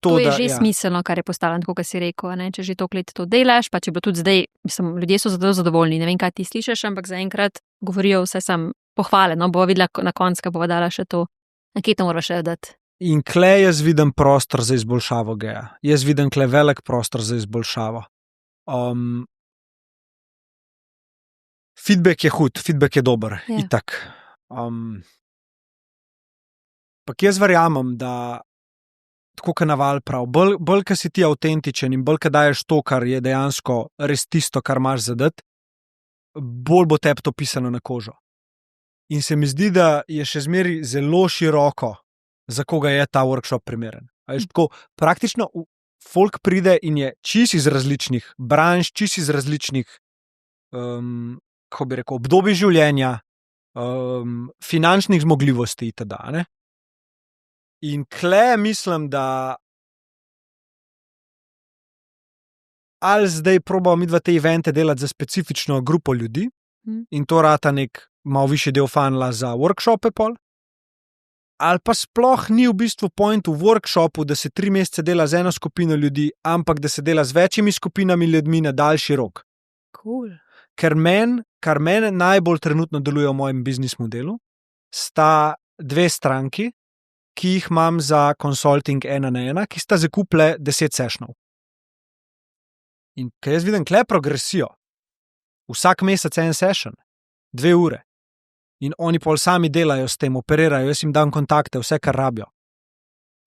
To je že smiselno, kar je postavljeno, kot si rekel. Če že toliko let to delaš, pa če bo tudi zdaj, mislim, ljudje so zato zadovoljni. Ne vem, kaj ti slišiš, ampak zaenkrat govorijo vse sam pohvale. Bova videla na koncu, ko bova dala še to. Nekje to moraš še dati. In kle jaz vidim prostor za izboljšavo geja. Jaz vidim kle velik prostor za izboljšavo. Feedback je hud, feedback je dober. Itak. Pak jaz verjamem, da tako kot Naval prav, bolj ko si ti avtentičen in bolj ko daješ to, kar je dejansko res tisto, kar imaš zadati, bolj bo tebi to pisano na kožo. In se mi zdi, da je še zmeraj zelo široko, za koga je ta workshop primeren. Tako, praktično folk pride in je čist iz različnih branž, čist iz različnih kako bi rekel, obdobij življenja, finančnih zmogljivosti itd. In kle mislim, da ali zdaj probamo midva te evente delati za specifično grupo ljudi in to rata nek malo višji del funnela za workshope pol, ali pa sploh ni v bistvu point v workshopu, da se 3 mesece dela z eno skupino ljudi, ampak da se dela z večjimi skupinami ljudmi na daljši rok. Cool. Kar mene najbolj trenutno deluje v mojem biznis modelu, sta 2 stranki, ki jih imam za consulting 1-1, ki sta zakupile 10 sessionov. In kaj jaz vidim, kle progresijo. Vsak mesec en session, 2 ure. In oni pol sami delajo s tem, operirajo, jaz jim dam kontakte, vse, kar rabijo.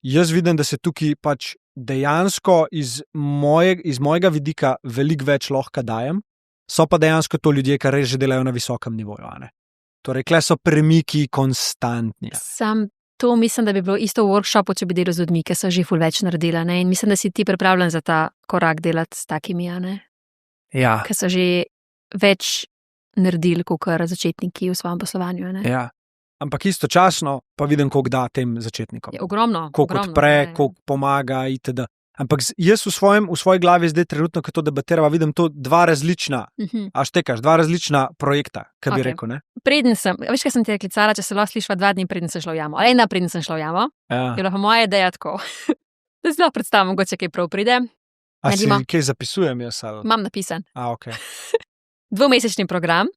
Jaz vidim, da se tukaj pač dejansko iz mojega vidika veliko več lahko dajem, so pa dejansko to ljudje, ki res že delajo na visokem nivoju. A ne? Torej, kle so premiki konstantni. Sam to mislim, da bi bilo isto v workshopu, če bi delal z ljudmi, ki so že ful več naredila. Ne? In mislim, da si ti pripravljen za ta korak delati s takimi, a ne? Ja. Ki so že več naredili, kot začetniki v svojem poslovanju. Ne? Ja. Ampak istočasno pa vidim, koliko da tem začetnikom. Je ogromno. Koliko odpre, koliko pomaga itd. Ampak jaz v svoji glavi zdaj trenutno, ko to debatirava, vidim to dva različna, dva različna projekta, kaj bi rekel, ne? Preden sem, veš, kaj sem ti reklicala, če se lahko slišva 2 dni, preden sem šla v jamo. Ali 1 preden sem šla v jamo. Ja. Je bila pa moja ideja tako. Da si lahko predstavljam, mogoče kaj prav pride. A si kaj zapisujem jaz? Ali? Imam napisan. Ok. 2-mesečni program.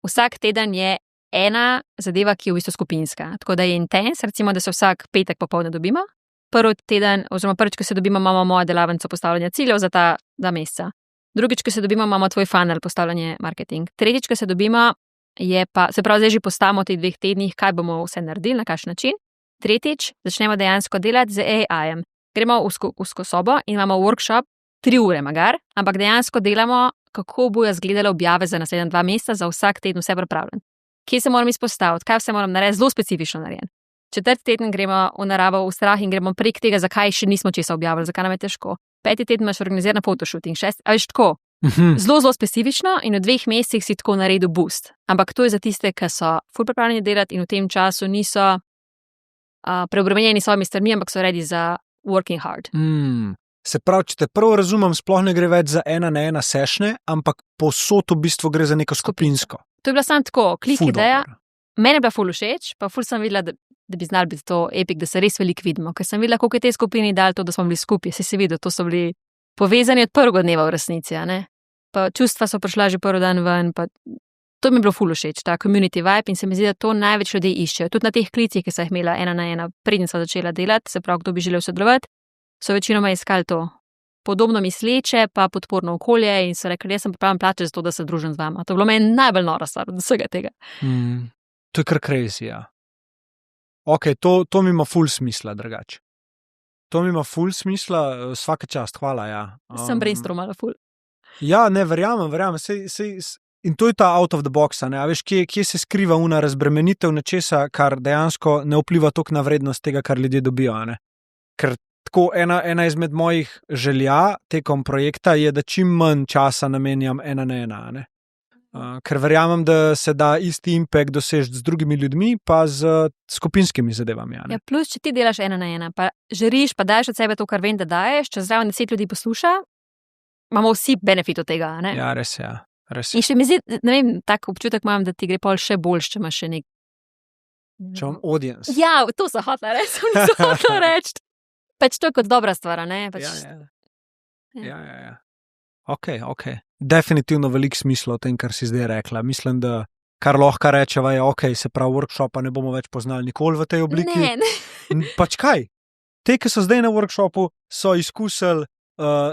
Vsak teden je ena zadeva, ki je v bistvu skupinska. Tako da je intens, recimo, da se vsak petek popoldne dobimo. Prvi teden, oziroma prvič, ko se dobimo, imamo mojo delavnico postavljanja ciljev za ta 2 meseca. Drugič, ko se dobimo, imamo tvoj funnel postavljanje marketing. Tretjič, ko se dobimo, je pa, se pravi, zdaj že postavimo v teh 2 tednih, kaj bomo vse naredili, na kakšen način. Tretjič, začnemo dejansko delati z AI-jem. Gremo v sobo in imamo workshop 3 ure magar, ampak dejansko delamo, kako bojo izgledale objave za naslednja 2 meseca, za vsak teden vse pripravljen. Kje se moram izpostaviti, kaj vse moram narediti, zelo specifično narejen. 4. teden gremo v naravo, v strah in gremo prek tega, zakaj še nismo česa objavili, zakaj nam je težko. 5. teden imaš organiziran fotoshooting, 6. A veš tako, zelo, zelo specifično in v 2 mesecih si tako naredil boost. Ampak to je za tiste, ki so ful pripravljeni delati in v tem času niso preobremenjeni s svojimi stvarmi, ampak so ready za working hard. Se pravi, če te prvo razumem, sploh ne gre več za 1-1 sešne, ampak povsod v bistvu gre za neko skupinsko. To je bila samo tako, klik Ful ideja. dobro. Mene je bila ful všeč, pa ful sem videla, da bi znali biti to epik, da se res veliko vidimo. Ker sem videla, koliko je te skupini dal to, da smo bili skupaj. Si videl, to so bili povezani od prvega dneva v resnici. A ne? Pa čustva so prišla že prvi dan ven. Pa to mi je bilo ful všeč, ta community vibe in se mi zdi, da to največ ljudi iščejo. Tudi na teh klicih, ki so jih imela 1-1, preden so začela delati, se pravi, kdo bi želel sodelovati, so večinoma iskali to. Podobno misleče, pa podporno okolje in so rekli, jaz sem pripravljen plačati za to, da se družim z vama. To je bilo meni najbolj nora stvar od vsega tega. To je kar crazy, ja. Ok, to mi ima ful smisla, drugače. To mi ima ful smisla, vsaka čast, hvala, ja. Sem brainstormala ful. Ja, ne, verjamem, in to je ta out of the box, ne, a veš, kje se skriva una razbremenitev nečesa, kar dejansko ne vpliva toliko na vrednost tega, kar ljudje dobijo, ne. Ker tako ena izmed mojih želja tekom projekta je, da čim manj časa namenjam 1-1, ne. Ker verjamem, da se da isti impact doseči z drugimi ljudmi, pa z skupinskimi zadevami. Ja, plus, če ti delaš 1-1, pa želiš, pa daješ od sebe to, kar vem, da daješ, če zraven 10 ljudi posluša, imamo vsi benefit od tega. Ne? Ja, res je. In še mi zdi, ne vem, tak občutek imam, da ti gre pol še boljš, če imaš še nek. Če imam audience. Ja, to so hotla reči. Pač to je kot dobra stvar, ne? Pač... Ja. Ok. Definitivno veliko smisla v tem, kar si zdaj rekla. Mislim, da kar lahko rečeva je, ok, se pravi, workshopa ne bomo več poznali nikoli v tej obliki. Ne. Pač kaj? Te, ki so zdaj na workshopu, so izkusili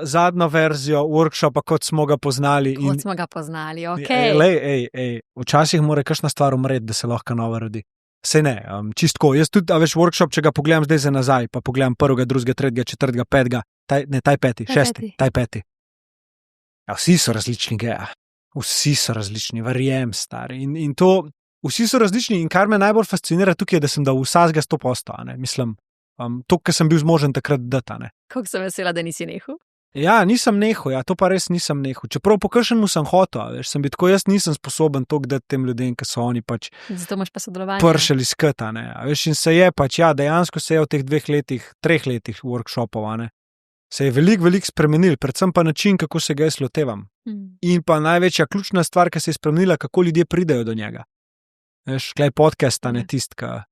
zadnjo verzijo workshopa, kot smo ga poznali. Ok. Včasih mora kakšna stvar umreti, da se lahko nova rodi. Sej ne, čistko. Jaz tudi, veš, workshop, če ga pogledam zdaj za nazaj, pa pogledam 1., 2., 3., 4., 5., taj 5., 6., taj 5. Ja, vsi so različni, vsi so različni, verjem, stari. In to, vsi so različni in kar me najbolj fascinira tukaj je, da sem dal vsakega 100%, mislim, to, kar sem bil zmožen takrat dati, ne. Kako sem vesela, da nisi nehal? Ja, nisem nehal, to pa res nisem nehal. Čeprav po kakšnemu sem hotel, veš, sem bil tako, jaz nisem sposoben toliko dati tem ljudem, ki so oni pač zato imaš pa sodelovanje. Pršali skata, ne. Veš, in se je pač, dejansko se je v teh 2 letih, 3 letih workshopov, ne, se je veliko spremenil, predvsem pa način, kako se ga jaz lotevam. In pa največja ključna stvar, ki se je spremenila, kako ljudje pridejo do njega. Veš, klej podcast, ne tistka,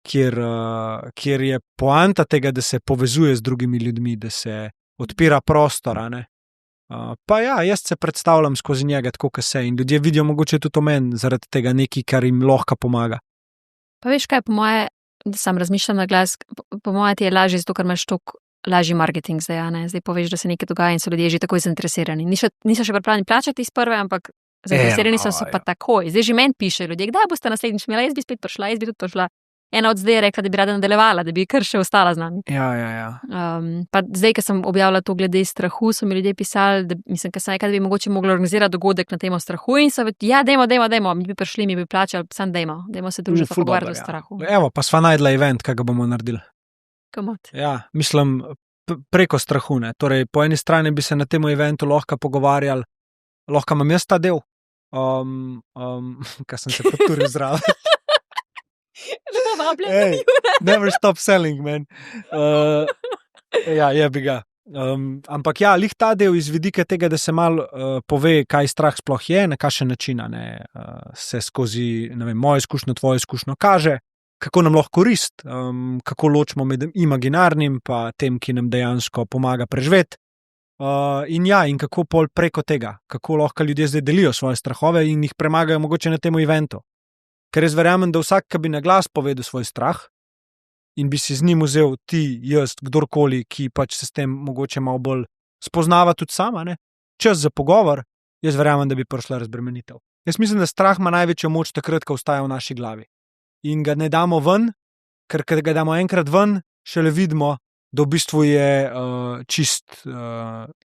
kjer je poanta tega, da se povezuje z drugimi ljudmi, da se odpira prostor, ne. Pa jaz se predstavljam skozi njega tako, kot se in ljudje vidijo mogoče tudi o meni zaradi tega nekaj, kar jim lahko pomaga. Pa veš kaj, po moje, sam razmišljam na glas, po mojem ti je lažje, zato ker imaš toliko lažji marketing zdaj, a ne? Zdaj poveš, da se nekaj dogaja in so ljudje že takoj zainteresirani. Niso še pripravljeni plačati iz prve, ampak zainteresirani so pa takoj. Zdaj že meni piše ljudje, kdaj boste naslednjič imela, jaz bi spet prišla, jaz bi tudi prišla. Ena od zdaj je rekla, da bi rada nadaljevala, da bi kar še ostala z nami. Ja. Pa zdaj, ko sem objavila to glede strahu, so mi ljudje pisali, da mislim, da bi mogoče mogli organizirati dogodek na temo strahu in so ja, dajmo, mi bi prišli, mi bi plačali, sam dajmo se družiti pa pogovarjati o strahu. Evo, pa sva najdla event, kaj ga bomo naredili. Komot. Ja, mislim, preko strahu, ne. Torej, po eni strani bi se na tem eventu lahko pogovarjali, lahko imam jaz ta del, kaj sem se poturil zraven. Hey, never stop selling, man. Ja, jebi ga. Ampak ja, lih ta del iz vidika tega, da se malo pove, kaj strah sploh je, na kakšen način se skozi, ne vem, mojo izkušnjo, tvojo izkušnjo kaže, kako nam lahko korist, kako ločimo med imaginarnim pa tem, ki nam dejansko pomaga preživeti. In kako pol preko tega, kako lahko ljudje zdaj delijo svoje strahove in jih premagajo mogoče na tem eventu. Ker jaz verjamem, da vsak, ki bi na glas povedal svoj strah in bi si z njim vzel ti, jaz, kdorkoli, ki pač se s tem mogoče malo bolj spoznava tudi sama, ne? Čas za pogovor, jaz verjamem, da bi prišla razbremenitev. Jaz mislim, da strah ima največjo moč takrat, ko ostaja v naši glavi. In ga ne damo ven, ker ga damo enkrat ven, šele vidimo, da v bistvu je čist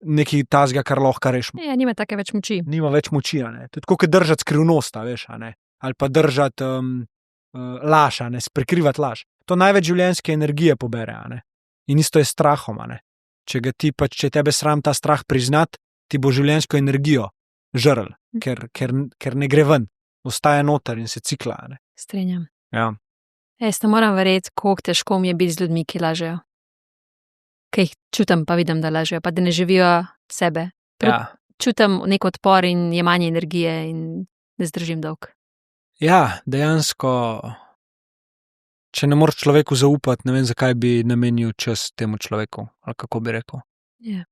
nekaj tazga, kar lahko rešimo. Ja, nima take več moči. Nima več moči, ne? Tudi tako, kot držati skrivnost, veš, ne? Ali pa držati laž, ne, prekrivati laž. To največ življenjske energije pobere, ne. In isto je s strahom, ne. Če tebe sram ta strah priznati, ti bo življenjsko energijo žrl, ker ne gre ven, ostaja noter in se cikla, ne. Strenjam. Ja. Jaz ne moram verjeti, koliko težko mi je biti z ljudmi, ki lažejo. Kaj jih čutim, pa vidim, da lažejo, pa da ne živijo sebe. Čutim nek odpor in jemanje energije in ne zdržim dolg. Ja, dejansko, če ne moreš človeku zaupati, ne vem, zakaj bi namenil čas temu človeku, ali kako bi rekel. Ja.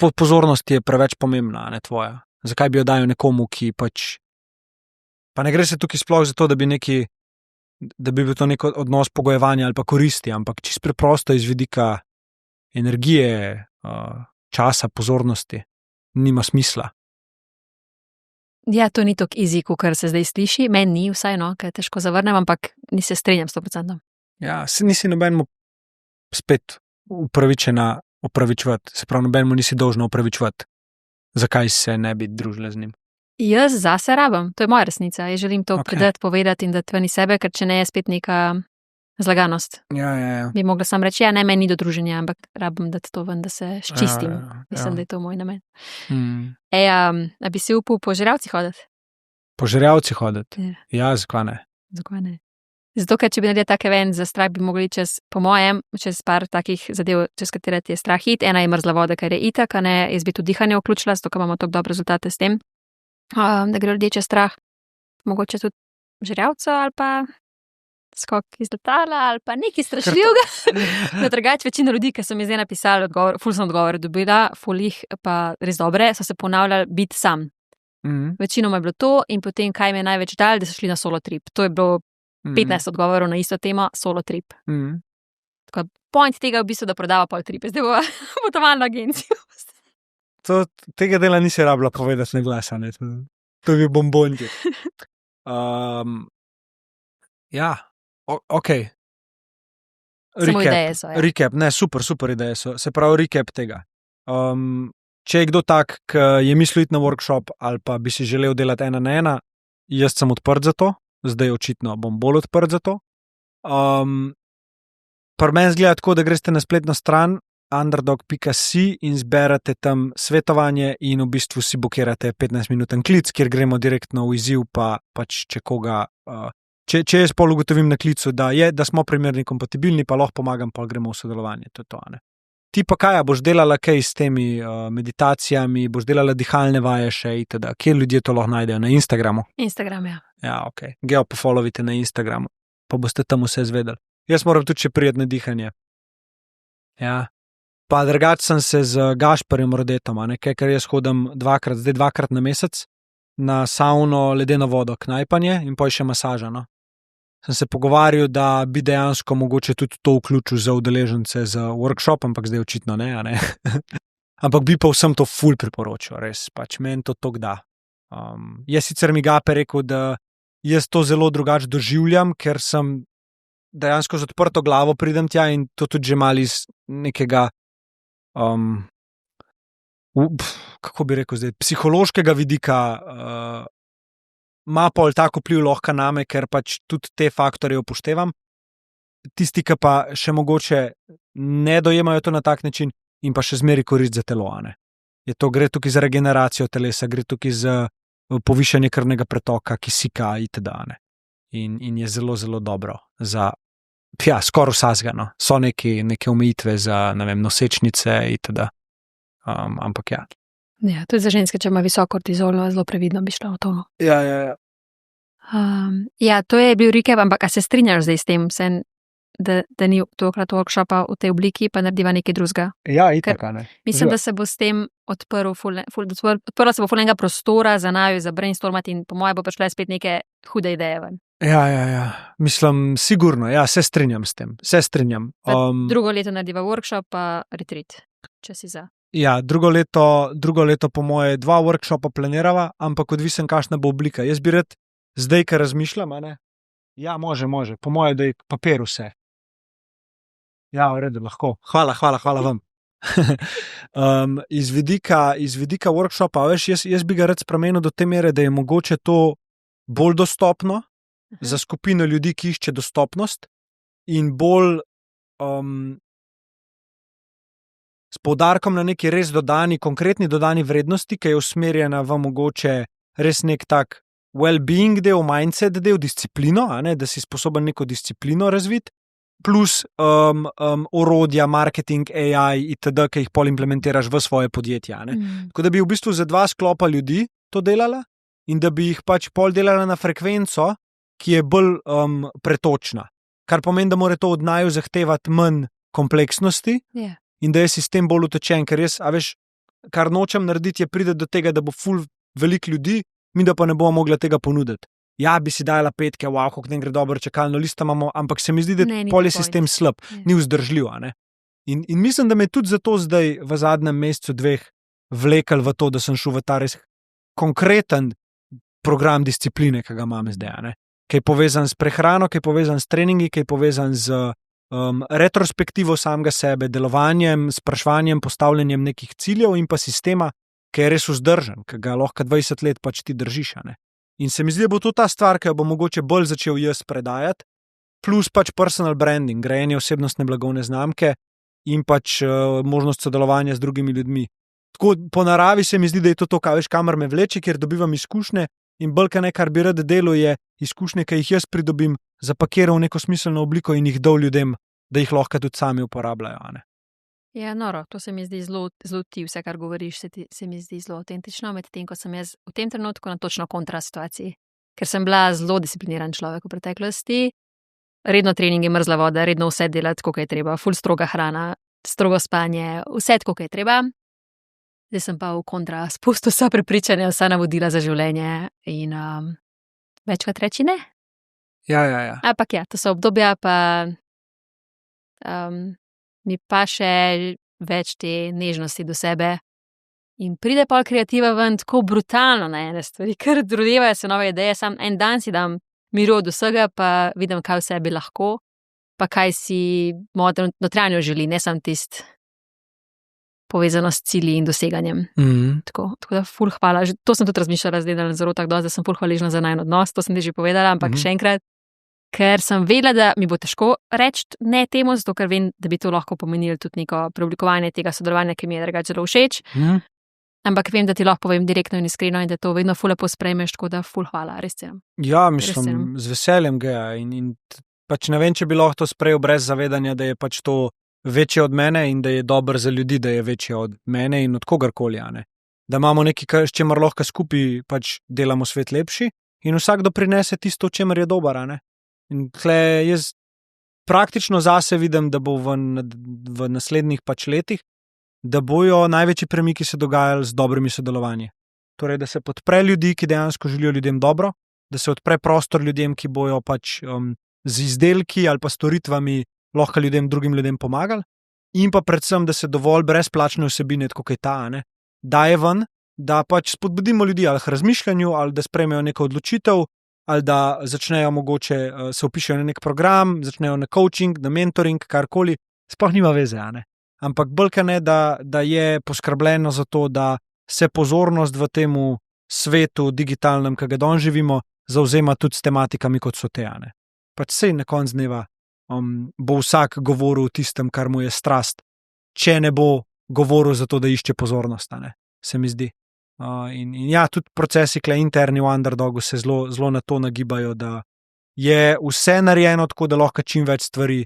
Pozornost je preveč pomembna, ne tvoja. Zakaj bi jo dajal nekomu, ki pač... Pa ne gre se tukaj sploh za to, da bi bil to nek odnos pogojevanja ali pa koristi, ampak čisto preprosto iz vidika energije, časa, pozornosti, nima smisla. Ja, to ni tako easy, kot se zdaj sliši. Meni ni vsaj, ker težko zavrnem, ampak ni se strinjam 100%. Ja, se nisi nobenemu spet opravičevati. Se pravi, nobenemu nisi dolžna opravičevati, zakaj se ne bi družila z njim. Jaz zase rabim, to je moja resnica. Jaz želim to predati, povedati in dati ven iz sebe, ker če ne je spet neka zlaganost. Ja. Bi mogla sam reči, ne, meni ni do druženja, ampak rabim dati to ven, da se ščistim. Mislim, da je to moj namen. A bi si upal po žerjavci hoditi? Po žerjavci hoditi? Ja, zakaj ne? Zakaj ne? Zato, ker če bi naredili tak event za strah, bi mogli čez par takih zadev, čez katere ti je strah iti. Ena je mrzla voda, ker je itak, a ne, jaz bi tudi dihanje vključila, zato, ker imamo tako dobre rezultate s tem, da gre ljudje čez strah. Mogoče tudi žerjavco ali pa skok iz letala ali pa nekaj strašljivega. Na drugače večina ljudi, ki so mi zdaj napisali ful sem odgovore dobila, ful jih pa res dobre, so se ponavljali biti sam. Večinoma je bilo to in potem, kaj mi je največ dal, da so šli na solo trip. To je bilo 15 odgovorov na isto temo, solo trip. Tako, point tega v bistvu, da prodava pol tripe. Zdaj bo potovalno agencijo. Tega dela nisi rabila povedati na glas, ne? To je bombonček. Ja, okej. Samo ideje so, ja. Recap, ne, super ideje so. Se pravi, recap tega. Če je kdo tak, ki je mislil iti na workshop ali pa bi si želel delati 1 na 1, jaz sem odprt za to, zdaj očitno bom bolj odprt za to. Pri meni zgleda tako, da greste na spletno stran underdog.si in zberete tam svetovanje in v bistvu si bukirate 15-minuten klic, kjer gremo direktno v izziv, pa pač če koga... Če jaz pol ugotovim na klicu, da smo primerni kompatibilni, pa lahko pomagam, pa gremo v sodelovanje. To je to, ne. Ti pa kaj, boš delala kaj s temi meditacijami, boš delala dihalne vaje še itd. Kje ljudje to lahko najdejo? Na Instagramu? Instagram, ja. Ja, okej. Geo pofollowite na Instagramu, pa boste tam vse zvedeli. Jaz moram tudi še prijeti na dihanje. Ja. Pa drugače sem se z Gašperjem Rodetom, ker jaz hodim dvakrat na mesec na sauno, ledeno vodo, knajpanje in poj še masaža, no. sem se pogovarjal, da bi dejansko mogoče tudi to vključil za udeležence za workshop, ampak zdaj očitno ne, a ne. Ampak bi pa vsem to ful priporočil, res, pač meni to tok da. Je sicer Migape rekel, da jaz to zelo drugače doživljam, ker sem dejansko z odprto glavo pridem tja in to tudi že malo iz nekega, kako bi rekel zdaj, psihološkega vidika ima pol tako vpliv lahko name, ker pač tudi te faktorje upoštevam. Tisti, ki pa še mogoče ne dojemajo to na tak način in pa še zmeri korist za telo, a ne. Gre tukaj za regeneracijo telesa, gre tukaj za povišanje krvnega pretoka, kisika itd. In je zelo, zelo dobro za, skoraj vsakega, no. So neke omejitve za, ne vem, nosečnice itd. Ampak ja. Ja, tudi za ženske, če ima visoko kortizol, zelo previdno bi šla v to. Ja. Ja, to je bil recap, ampak a se strinjaš zdaj s tem, da ni tokrat workshopa v tej obliki, pa narediva nekaj drugega? Ja, itak, ne. Mislim, da se bo s tem odprla se bo ful enega prostora za naju, za brainstormati in po moje bo prišle spet neke hude ideje ven. Ja. Mislim, sigurno, ja, se strinjam s tem. Se strinjam. Drugo leto narediva workshop, pa retreat, če si za. Ja, drugo leto po moje 2 workshopa planirava, ampak odvisen, kakšna bo oblika. Jaz bi rad zdaj, kar razmišljam, a ne? Ja, može. Po moje, da je papir vse. Ja, v redu, lahko. Hvala vam. Iz vidika workshopa, veš, jaz bi ga rad spremenil do te mere, da je mogoče to bolj dostopno za skupino ljudi, ki išče dostopnost in bolj s poudarkom na neki res konkretni dodani vrednosti, ki je usmerjena v mogoče res nek tak well-being del, mindset del, disciplino, a ne, da si sposoben neko disciplino razviti, plus orodja, marketing, AI itd., ki jih pol implementiraš v svoje podjetje. Tako da bi v bistvu za 2 sklopa ljudi to delala in da bi jih pač pol delala na frekvenco, ki je bolj pretočna. Kar pomeni, da mora to od naju zahtevati manj kompleksnosti in da je sistem bolj utečen, ker jaz, a veš, kar nočem narediti, je priti do tega, da bo ful veliko ljudi, mi da pa ne bomo mogli tega ponuditi. Ja, bi si dajala 5, wow, kako ne gre dobro, čakalno listo imamo, ampak se mi zdi, da pol je sistem slab, ni vzdržljiv, a ne. In mislim, da me tudi zato zdaj v zadnjem mesecu 2 vlekel v to, da sem šel v ta res konkreten program discipline, ki ga imam zdaj, a ne. Ki je povezan s prehrano, ki je povezan s treningi, ki je povezan z retrospektivo samega sebe, delovanjem, spraševanjem, postavljanjem nekih ciljev in pa sistema, ki je res vzdržen, ki ga lahko 20 let pač ti držiš, a ne. In se mi zdi, da bo to ta stvar, ki jo bo mogoče bolj začel jaz predajati, plus pač personal branding, grajenje osebnostne blagovne znamke in pač možnost sodelovanja z drugimi ljudmi. Tako po naravi se mi zdi, da je to, kaj veš, kamor me vleče, kjer dobivam izkušnje in bolj kaj ne, kar bi rad delal, je izkušnje, ki jih jaz pridobim, zapakiral v neko smiselno obliko in jih dal ljudem, da jih lahko tudi sami uporabljajo, a ne. Ja, noro, to se mi zdi zelo ti, vse, kar govoriš, se mi zdi zelo avtentično, medtem ko sem jaz v tem trenutku na točno kontra situaciji. Ker sem bila zelo discipliniran človek v preteklosti, redno treningi, mrzla voda, redno vse delati, kako je treba, ful stroga hrana, strogo spanje, vse tako, kako je treba. Zdaj sem pa v kontra, spustil vsa prepričanja, vsa navodila za življenje in večkrat reči ne. Ja. Ampak ja, to so obdobja, pa mi pa še več te nežnosti do sebe in pride pol kreativa ven tako brutalno na ene stvari, ker rodevajo se nove ideje, sam en dan si dam miru od vsega, pa vidim, kaj vse bi lahko, pa kaj si moja notranja želi, ne sam tist povezano s cilji in doseganjem. Tako da ful hvala, to sem tudi razmišljala zdaj na Lanzarotah dosti, da sem ful hvaležna za najin odnos, to sem ti že povedala, ampak še enkrat, ker sem vedela, da mi bo težko reči ne temu, zato ker vem, da bi to lahko pomenilo tudi neko preoblikovanje tega sodelovanja, ki mi je drugače zelo všeč. Ampak vem, da ti lahko povem direktno in iskreno in da to vedno ful lepo sprejmeš, tako da ful hvala, res cenim. Ja, mislim, z veseljem ga in pač ne vem, če bi lahko to sprejel brez zavedanja, da je pač to večje od mene in da je dobro za ljudi, da je večje od mene in od kogarkoli, a ne. Da imamo nekaj, s čemer lahko skupaj pač delamo svet lepši in vsakdo prinese tisto, v čemer je dober, a ne. In tle jaz praktično zase vidim, da bo v naslednjih pač letih, da bojo največji premiki se dogajali z dobrimi sodelovanji. Torej, da se podpre ljudi, ki dejansko želijo ljudem dobro, da se odpre prostor ljudem, ki bojo pač z izdelki ali pa storitvami lahko drugim ljudem pomagali, in pa predvsem, da se dovolj brezplačne vsebine, tako kot je ta, ne, daje ven, da pač spodbudimo ljudi ali k razmišljanju, ali da sprejmejo neko odločitev, ali da začnejo mogoče se vpišejo na nek program, začnejo na coaching, na mentoring, karkoli, sploh nima veze, ne. Ampak bolj ne, da je poskrbljeno za to, da se pozornost v temu svetu digitalnem, ki ga danes živimo, zavzema tudi s tematikami, kot so te, ne. Pač sej na koncu dneva bo vsak govoril o tistem, kar mu je strast, če ne bo govoril za to, da išče pozornost, ne, se mi zdi. In ja, tudi procesi interni v Underdogu se zelo na to nagibajo, da je vse narejeno tako, da lahko čim več stvari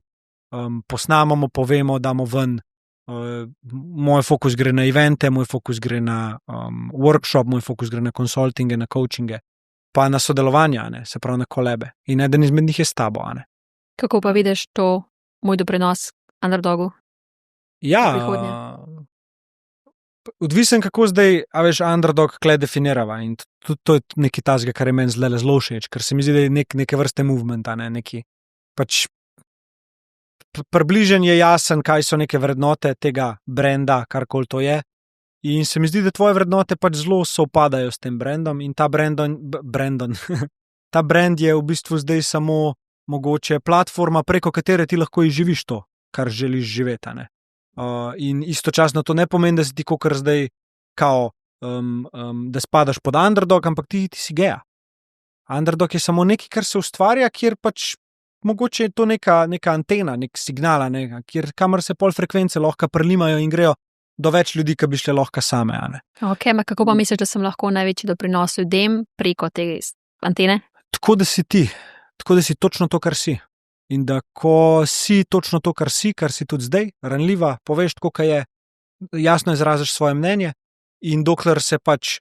posnamemo, povemo, damo ven. Moj fokus gre na evente, moj fokus gre na workshop, moj fokus gre na konsultinge, na coachinge, pa na sodelovanja, ne, se pravi na kolebe. In eden izmed njih je s tabo, ne. Kako pa vidiš to, moj doprinos Underdogu? Ja, odvisen kako zdaj, a veš, Underdog kle definirava, in tudi to je nekaj tazga, kar je meni zelo všeč, ker se mi zdi, da je neke vrste movement, ne, neki pač približen je jasen, kaj so neke vrednote tega brenda, karkoli to je, in se mi zdi, da tvoje vrednote pač zelo sovpadajo s tem brendom in ta ta brand je v bistvu zdaj samo mogoče platforma, preko katere ti lahko izživiš to, kar želiš živeti, ne. In istočasno to ne pomeni, da si ti kakor zdaj kao, da spadaš pod Underdog, ampak ti si geja. Underdog je samo nekaj, kar se ustvarja, kjer pač mogoče je to neka antena, nek signal, ne, kamor se pol frekvence lahko prelimajo in grejo do več ljudi, ki bi šle lahko same, ne. Ok, kako pa misliš, da sem lahko največji doprinos ljudem preko te antene? Tako, da si ti. Tako, da si točno to, kar si. In da ko si točno to, kar si tudi zdaj, ranljiva, poveš tako, kaj je, jasno izraziš svoje mnenje, in dokler se pač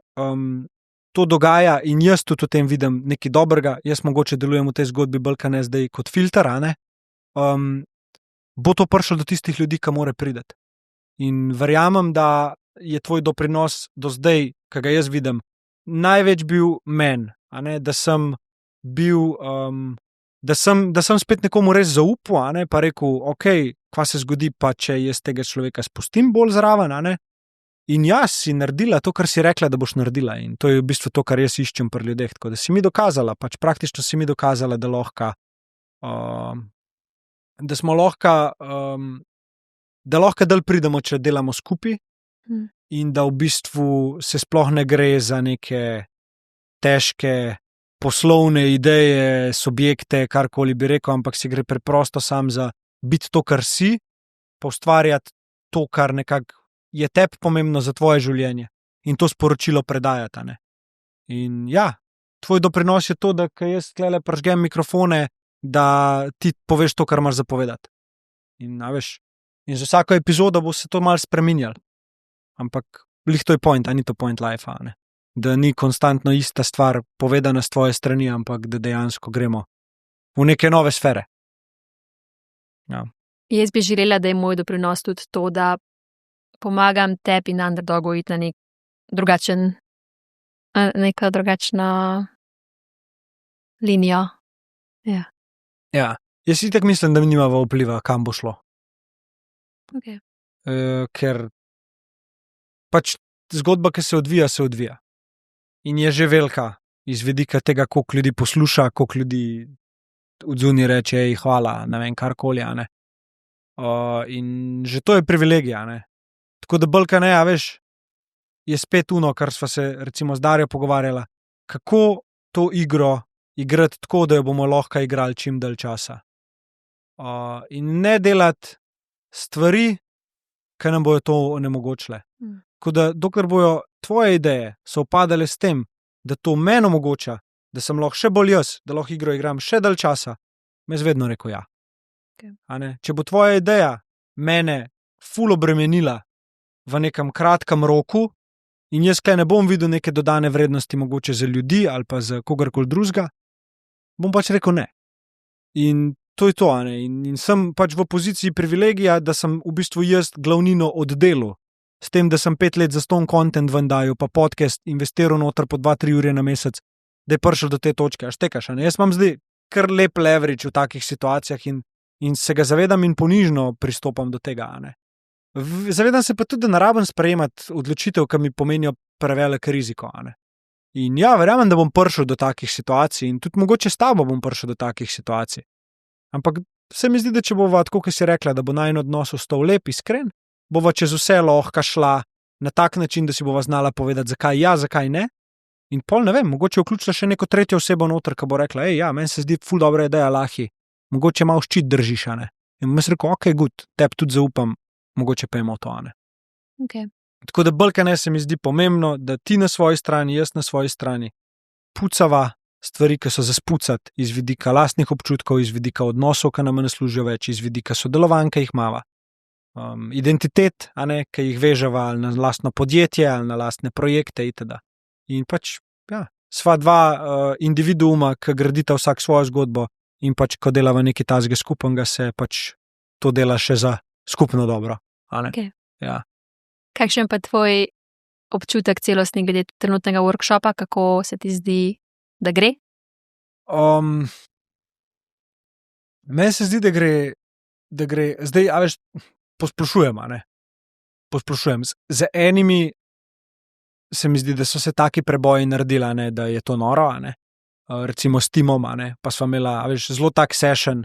to dogaja in jaz tudi v tem vidim nekaj dobrega, jaz mogoče delujem v tej zgodbi bolj kaj ne zdaj kot filter, ne, bo to prišlo do tistih ljudi, ki more priti. In verjamem, da je tvoj doprinos do zdaj, ki ga jaz vidim, največ bil meni, a ne, da sem bil, da sem spet nekomu res zaupal, a ne, pa rekel, ok, kva se zgodi pa, če jaz tega človeka spustim bolj zraven, a ne. In jaz si naredila to, kar si rekla, da boš naredila, in to je v bistvu to, kar jaz iščem pri ljudeh, tako da si mi dokazala, pač praktično si mi dokazala, da lahko, da smo lahko, da lahko dal pridemo, če delamo skupaj, in da v bistvu se sploh ne gre za neke težke poslovne ideje, subjekte, karkoli bi rekel, ampak si gre preprosto sam za biti to, kar si, pa ustvarjati to, kar nekako je tebi pomembno za tvoje življenje, in to sporočilo predajati, ne. In ja, tvoj doprinos je to, da ko jaz tlele prižgem mikrofone, da ti poveš to, kar imaš zapovedati. In a veš, in za vsako epizodo bo se to malo spreminjalo. Ampak glih to je point, a ni to point life, ne. Da ni konstantno ista stvar povedana s tvoje strani, ampak da dejansko gremo v neke nove sfere. Ja. Jaz bi želela, da je moj doprinos tudi to, da pomagam tebi in Underdogu iti na neka drugačna linija. Ja. Ja. Jaz itak mislim, da mi nimava vpliva, kam bo šlo. Okay. Ker pač zgodba, ki se odvija. In je že velika iz vidika tega, koliko ljudi posluša, koliko ljudi odzuni reče, hvala, ne vem, karkoli, a ne. In že to je privilegija, ne. Tako da bolj ne, a veš, je spet uno, kar sva se recimo z Darjo pogovarjala, kako to igro igrati tako, da jo bomo lahko igrali čim dalj časa. In ne delati stvari, ki nam bojo to onemogočile. Tako da dokler bojo tvoje ideje sovpadale s tem, da to meni omogoča, da sem lahko še bolj jaz, da lahko igro igram še dalj časa, me zvedno rekel ja. Okay. A ne? Če bo tvoja ideja mene ful obremenila v nekem kratkem roku in jaz kaj ne bom videl neke dodane vrednosti mogoče za ljudi ali pa za kogarkoli drugega, bom pač rekel ne. In to je to, a ne. In sem pač v poziciji privilegija, da sem v bistvu jaz glavnino oddelal s tem, da sem 5 let zastonj content ven dajal, pa podcast investiral noter po 2-3 ure na mesec, da je prišel do te točke. A štekaš, a ne? Jaz imam zdaj kar lep leverage v takih situacijah in se ga zavedam in ponižno pristopam do tega. Ne. Zavedam se pa tudi, da ne rabim sprejemati odločitev, ki mi pomenijo prevelik riziko. Ne. In ja, verjamem, da bom prišel do takih situacij in tudi mogoče s tabo bom prišel do takih situacij. Ampak se mi zdi, da če bova, tako kot si rekla, da bo najin odnos ostal lep, iskren, bova čez vse lahko šla na tak način, da si bova znala povedati, zakaj ja, zakaj ne. In pol ne vem, mogoče vključila še neko tretjo osebo noter, ki bo rekla, ja, meni se zdi ful dobra ideja, Lahi, mogoče malo ščit držiš, a ne. In bom jaz rekel, ok, good, tebi tudi zaupam, mogoče pa imamo to, a ne. Okay. Tako da bolj, kaj ne, se mi zdi pomembno, da ti na svoji strani, jaz na svoji strani, pucava stvari, ki so za spucati iz vidika lastnih občutkov, iz vidika odnosov, ki nam ne služijo več, iz vidika sodelovanj, ki jih imava. Identitet, a ne, ki jih veževa ali na lastno podjetje, ali na lastne projekte itd. In pač, ja, sva dva individuuma, ki gradita vsak svojo zgodbo in pač, ko delava nekaj tazga skupnega, se pač to dela še za skupno dobro, a ne? Okay. Ja. Kakšen pa tvoj občutek celostni glede trenutnega workshopa, kako se ti zdi, da gre? Meni se zdi, da gre, zdaj, a veš, posplošujem, a ne? Posplošujem. Z enimi se mi zdi, da so se taki preboji naredila, ne, da je to noro, a ne? Recimo s Timom, a ne? Pa sva imela, a veš, zelo tak session,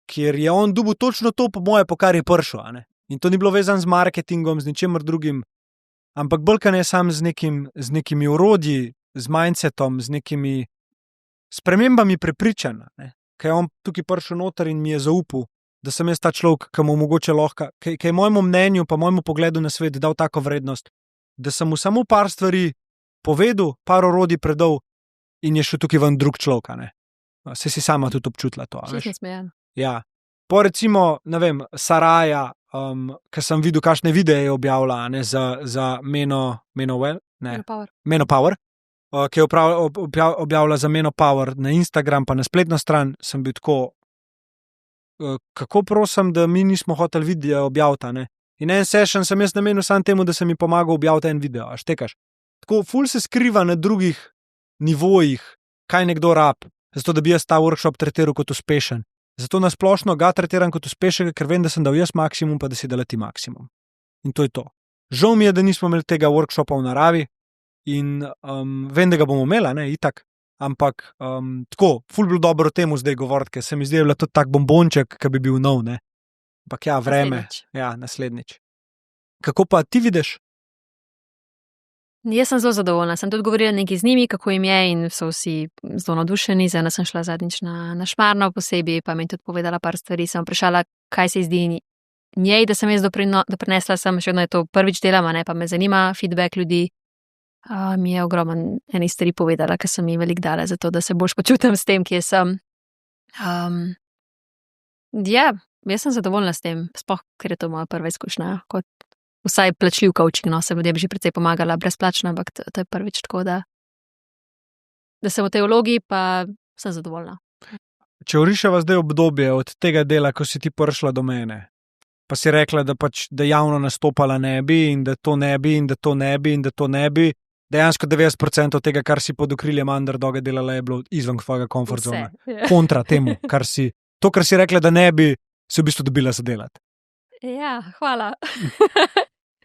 kjer je on dobil točno to, po moje, po kar je prišel, a ne? In to ni bilo vezano z marketingom, z ničemer drugim, ampak bolj kaj ne sam z nekimi orodji, z mindsetom, z nekimi spremembami prepričanj, ne? Ker je on tukaj prišel noter in mi je zaupal, da sem jaz ta človek, ki mu mogoče lahko, ki je mojemu mnenju pa mojemu pogledu na svet dal tako vrednost, da sem mu samo par stvari povedal, par orodij predal in je šel tukaj ven drug človek, ne? Se si sama tudi občutila to, a veš? Čisto smejan. Ja. Po recimo, ne vem, Saraja, ki sem videl, kakšne videe je objavila, ne, za Menopower, ki je objavila za Menopower na Instagram pa na spletno stran, sem bil tako, kako prosim, da mi nismo hoteli video objaviti, ne. In en session sem jaz namenil samo temu, da sem mi pomagal objaviti en video, a štekaš. Tako ful se skriva na drugih nivojih, kaj nekdo rab, zato da bi jaz ta workshop tretiral kot uspešen. Zato nasplošno ga tretiram kot uspešen, ker vem, da sem dal jaz maksimum, pa da si dala ti maksimum. In to je to. Žal mi je, da nismo imeli tega workshopa v naravi in vem, da ga bomo imeli, ne, itak. Ampak tako, ful bilo dobro o temu zdaj govoriti, ker se mi zdi, da je bila tudi tak bombonček, ki bi bil nov, ne. Ampak ja, vreme. Naslednjič. Ja, naslednjič. Kako pa ti vidiš? Jaz sem zelo zadovoljna, sem tudi govorila nekaj z njimi, kako jim je in so vsi zelo navdušeni, zdaj sem šla zadnjič na Šmarno posebej, pa mi je tudi povedala par stvari, sem vprašala, kaj se zdi njej, da sem jaz doprinesla, sem še vedno je to prvič delam, ne, pa me zanima feedback ljudi. Mi je ogromno enih stvari povedala, ker sem ji veliko dala, zato da se boljš počutim s tem, kje sem. Ja, jaz sem zadovoljna s tem, sploh, ker je to moja prva izkušnja, kot vsaj plačljiv coaching, no, sem ljudem že precej pomagala brezplačno, ampak to je prvič tako, da sem v tej vlogi, pa sem zadovoljna. Če oriševa zdaj obdobje od tega dela, ko si ti prišla do mene, pa si rekla, da pač da javno nastopala ne bi in da to ne bi in da to ne bi in da to ne bi, dejansko 90% od tega, kar si pod okriljem underdoga delala, je bilo izven tvojega comfort zone. Kontra temu, kar si rekla, da ne bi, si v bistvu dobila za delati. Ja, hvala.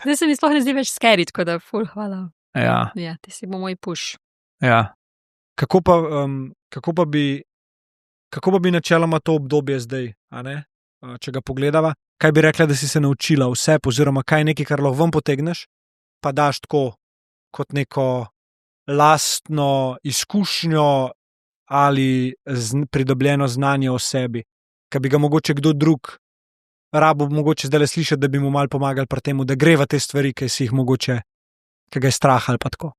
Zdaj se mi sploh ne zdi več scary, tako da ful, hvala. Ja. Ja, ti si bo moj push. Ja. Kako pa bi načeloma to obdobje zdaj, a ne? Če ga pogledava, kaj bi rekla, da si se naučila vse, oziroma kaj je nekaj, kar lahko ven potegneš, pa daš tako kot neko lastno izkušnjo ali pridobljeno znanje o sebi, ki bi ga mogoče kdo drug rabo mogoče zdaj le slišati, da bi mu malo pomagali pri temu, da gre v te stvari, ki si jih mogoče, ki ga je strah ali pa tako.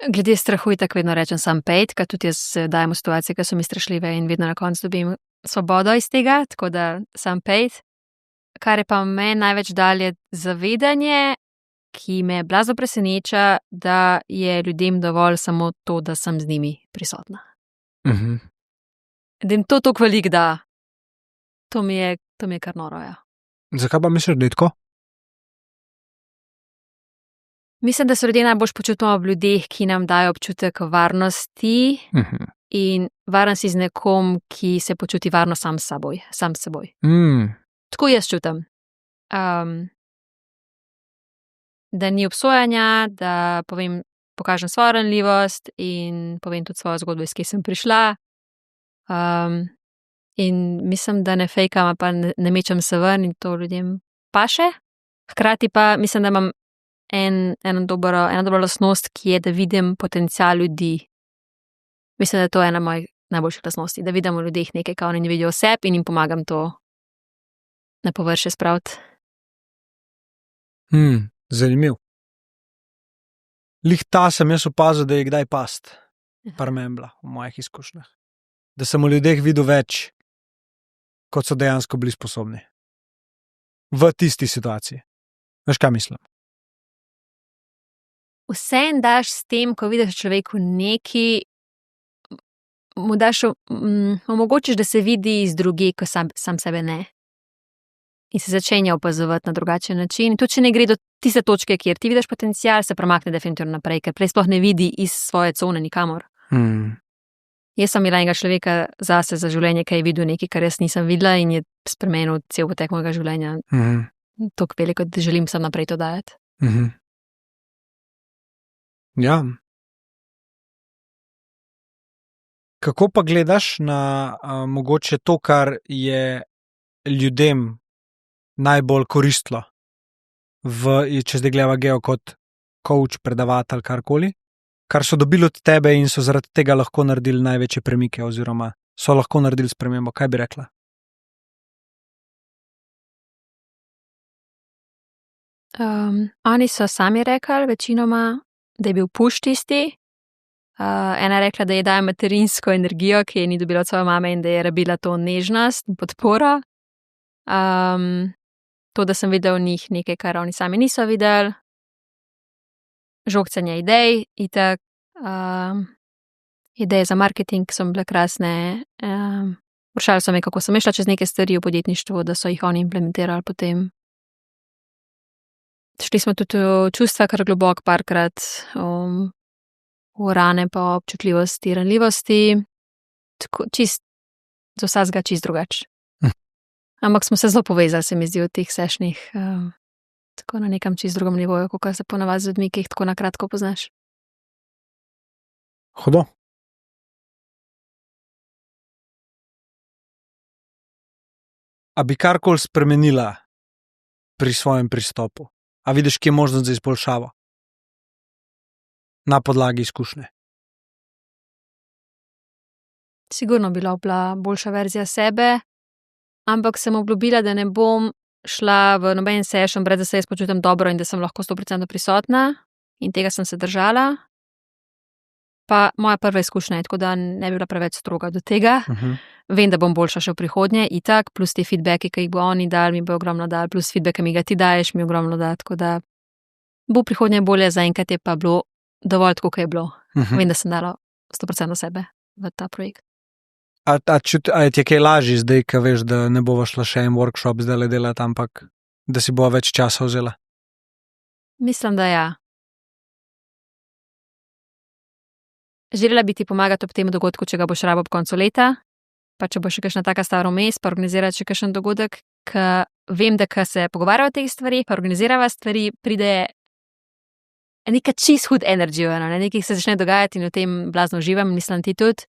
Glede strahu tako vedno rečem sam pejt, ker tudi jaz dajem v situacije, ki so mi strašljive in vedno na koncu dobim svobodo iz tega, tako da sam pejt. Kar je pa meni največ dalje zavedanje, ki me blazno preseneča, da je ljudem dovolj samo to, da sem z njimi prisotna. Da jim to toliko veliko da. To mi je kar noro, ja. Zakaj pa misliš, da je tako? Mislim, da se ljudje najbolj počutimo v ljudeh, ki nam dajo občutek varnosti in varen si z nekom, ki se počuti varno sam s seboj. Tako jaz čutim. Da ni obsojanja, da pokažem svojo ranljivost in povem tudi svojo zgodbo, iz kje sem prišla. In mislim, da ne fejkam, pa ne mečem se ven in to ljudem paše. Hkrati pa mislim, da imam ena dobra lastnost, ki je, da vidim potencial ljudi. Mislim, da je to ena mojih najboljših lastnosti, da vidim v ljudeh nekaj, kar oni ne vidijo v sebi in jim pomagam to na površje spraviti. Zanimiv. Lih ta sem jaz opazil, da je kdaj past. Parmembla v mojih izkušnjah. Da sem v ljudeh videl več, kot so dejansko bili sposobni. V tisti situaciji. Veš, kaj mislim? Vse en daš s tem, ko vidiš človeku neki, mu daš, omogočiš, da se vidi iz druge, ko sam sebe ne. In se začenja opazovati na drugačen način. Tudi če ne gre do tiste točke, kjer ti vidiš potencial, se premakne definitivno naprej, ker prej sploh ne vidi iz svoje cone nikamor. Jaz sem imela enega človeka zase za življenje, ki je videl nekaj, kar jaz nisem videla in je spremenil cel potek mojega življenja. Toliko veliko, da želim sam naprej to dajati. Ja. Kako pa gledaš na mogoče to, kar je ljudem najbolj koristilo, če zdaj gledava Geo kot coach, predavatelj, karkoli, kar so dobili od tebe in so zaradi tega lahko naredili največje premike oziroma so lahko naredili spremembo? Kaj bi rekla? Oni so sami rekli, večinoma, da je bil push tisti. Ena je rekla, da je daje materinsko energijo, ki je ni dobila od svoje mame in da je rabila to nežnost in podporo. To, da sem videl v njih nekaj, kar oni sami niso videli. Žogcanje idej, itak. Ideje za marketing so bile krasne. Vprašali so me, kako sem šla čez neke stvari v podjetništvu, da so jih oni implementirali potem. Šli smo tudi v čustva kar globok parkrat, v rane pa občutljivosti, ranljivosti. Tako čist, za vsakega čist drugače. Ampak smo se zelo povezali, se mi zdi, v teh sešnih, tako na nekem čist drugem nivoju, kot se ponavadi z ljudmi, ki jih tako na kratko poznaš. Hudo. A bi karkoli spremenila pri svojem pristopu? A vidiš, kje je možnost za izboljšavo? Na podlagi izkušnje. Sigurno bi bila boljša verzija sebe, ampak sem obljubila, da ne bom šla v noben session, brez da se jaz počutim dobro in da sem lahko 100% prisotna, in tega sem se držala. Pa moja prva izkušnja je, tako da ne bi bila preveč stroga do tega. Vem, da bom boljša še v prihodnje, itak, plus te feedbacki, ki jih bo oni dali, mi bo ogromno dali, plus feedback, ki mi ga ti daješ, mi ogromno da, tako da bo v prihodnje bolje, zaenkrat je pa bilo dovolj tako, kot je bilo. Vem, da sem dala 100% sebe v ta projekt. A je ti kaj lažje zdaj, ko veš, da ne bova šla še en workshop zdaj delati, ampak da si bova več časa vzela? Mislim, da ja. Želela bi ti pomagati ob tem dogodku, če ga boš rabo ob koncu leta, pa če bo še kakšna taka stvar vmes, pa organizirati še kakšen dogodek, ker vem, da ko se pogovarjava o teh stvarih, pa organizirava stvari, pride neka čist hud energy, nekaj se začne dogajati in v tem blazno uživam, mislim ti tudi.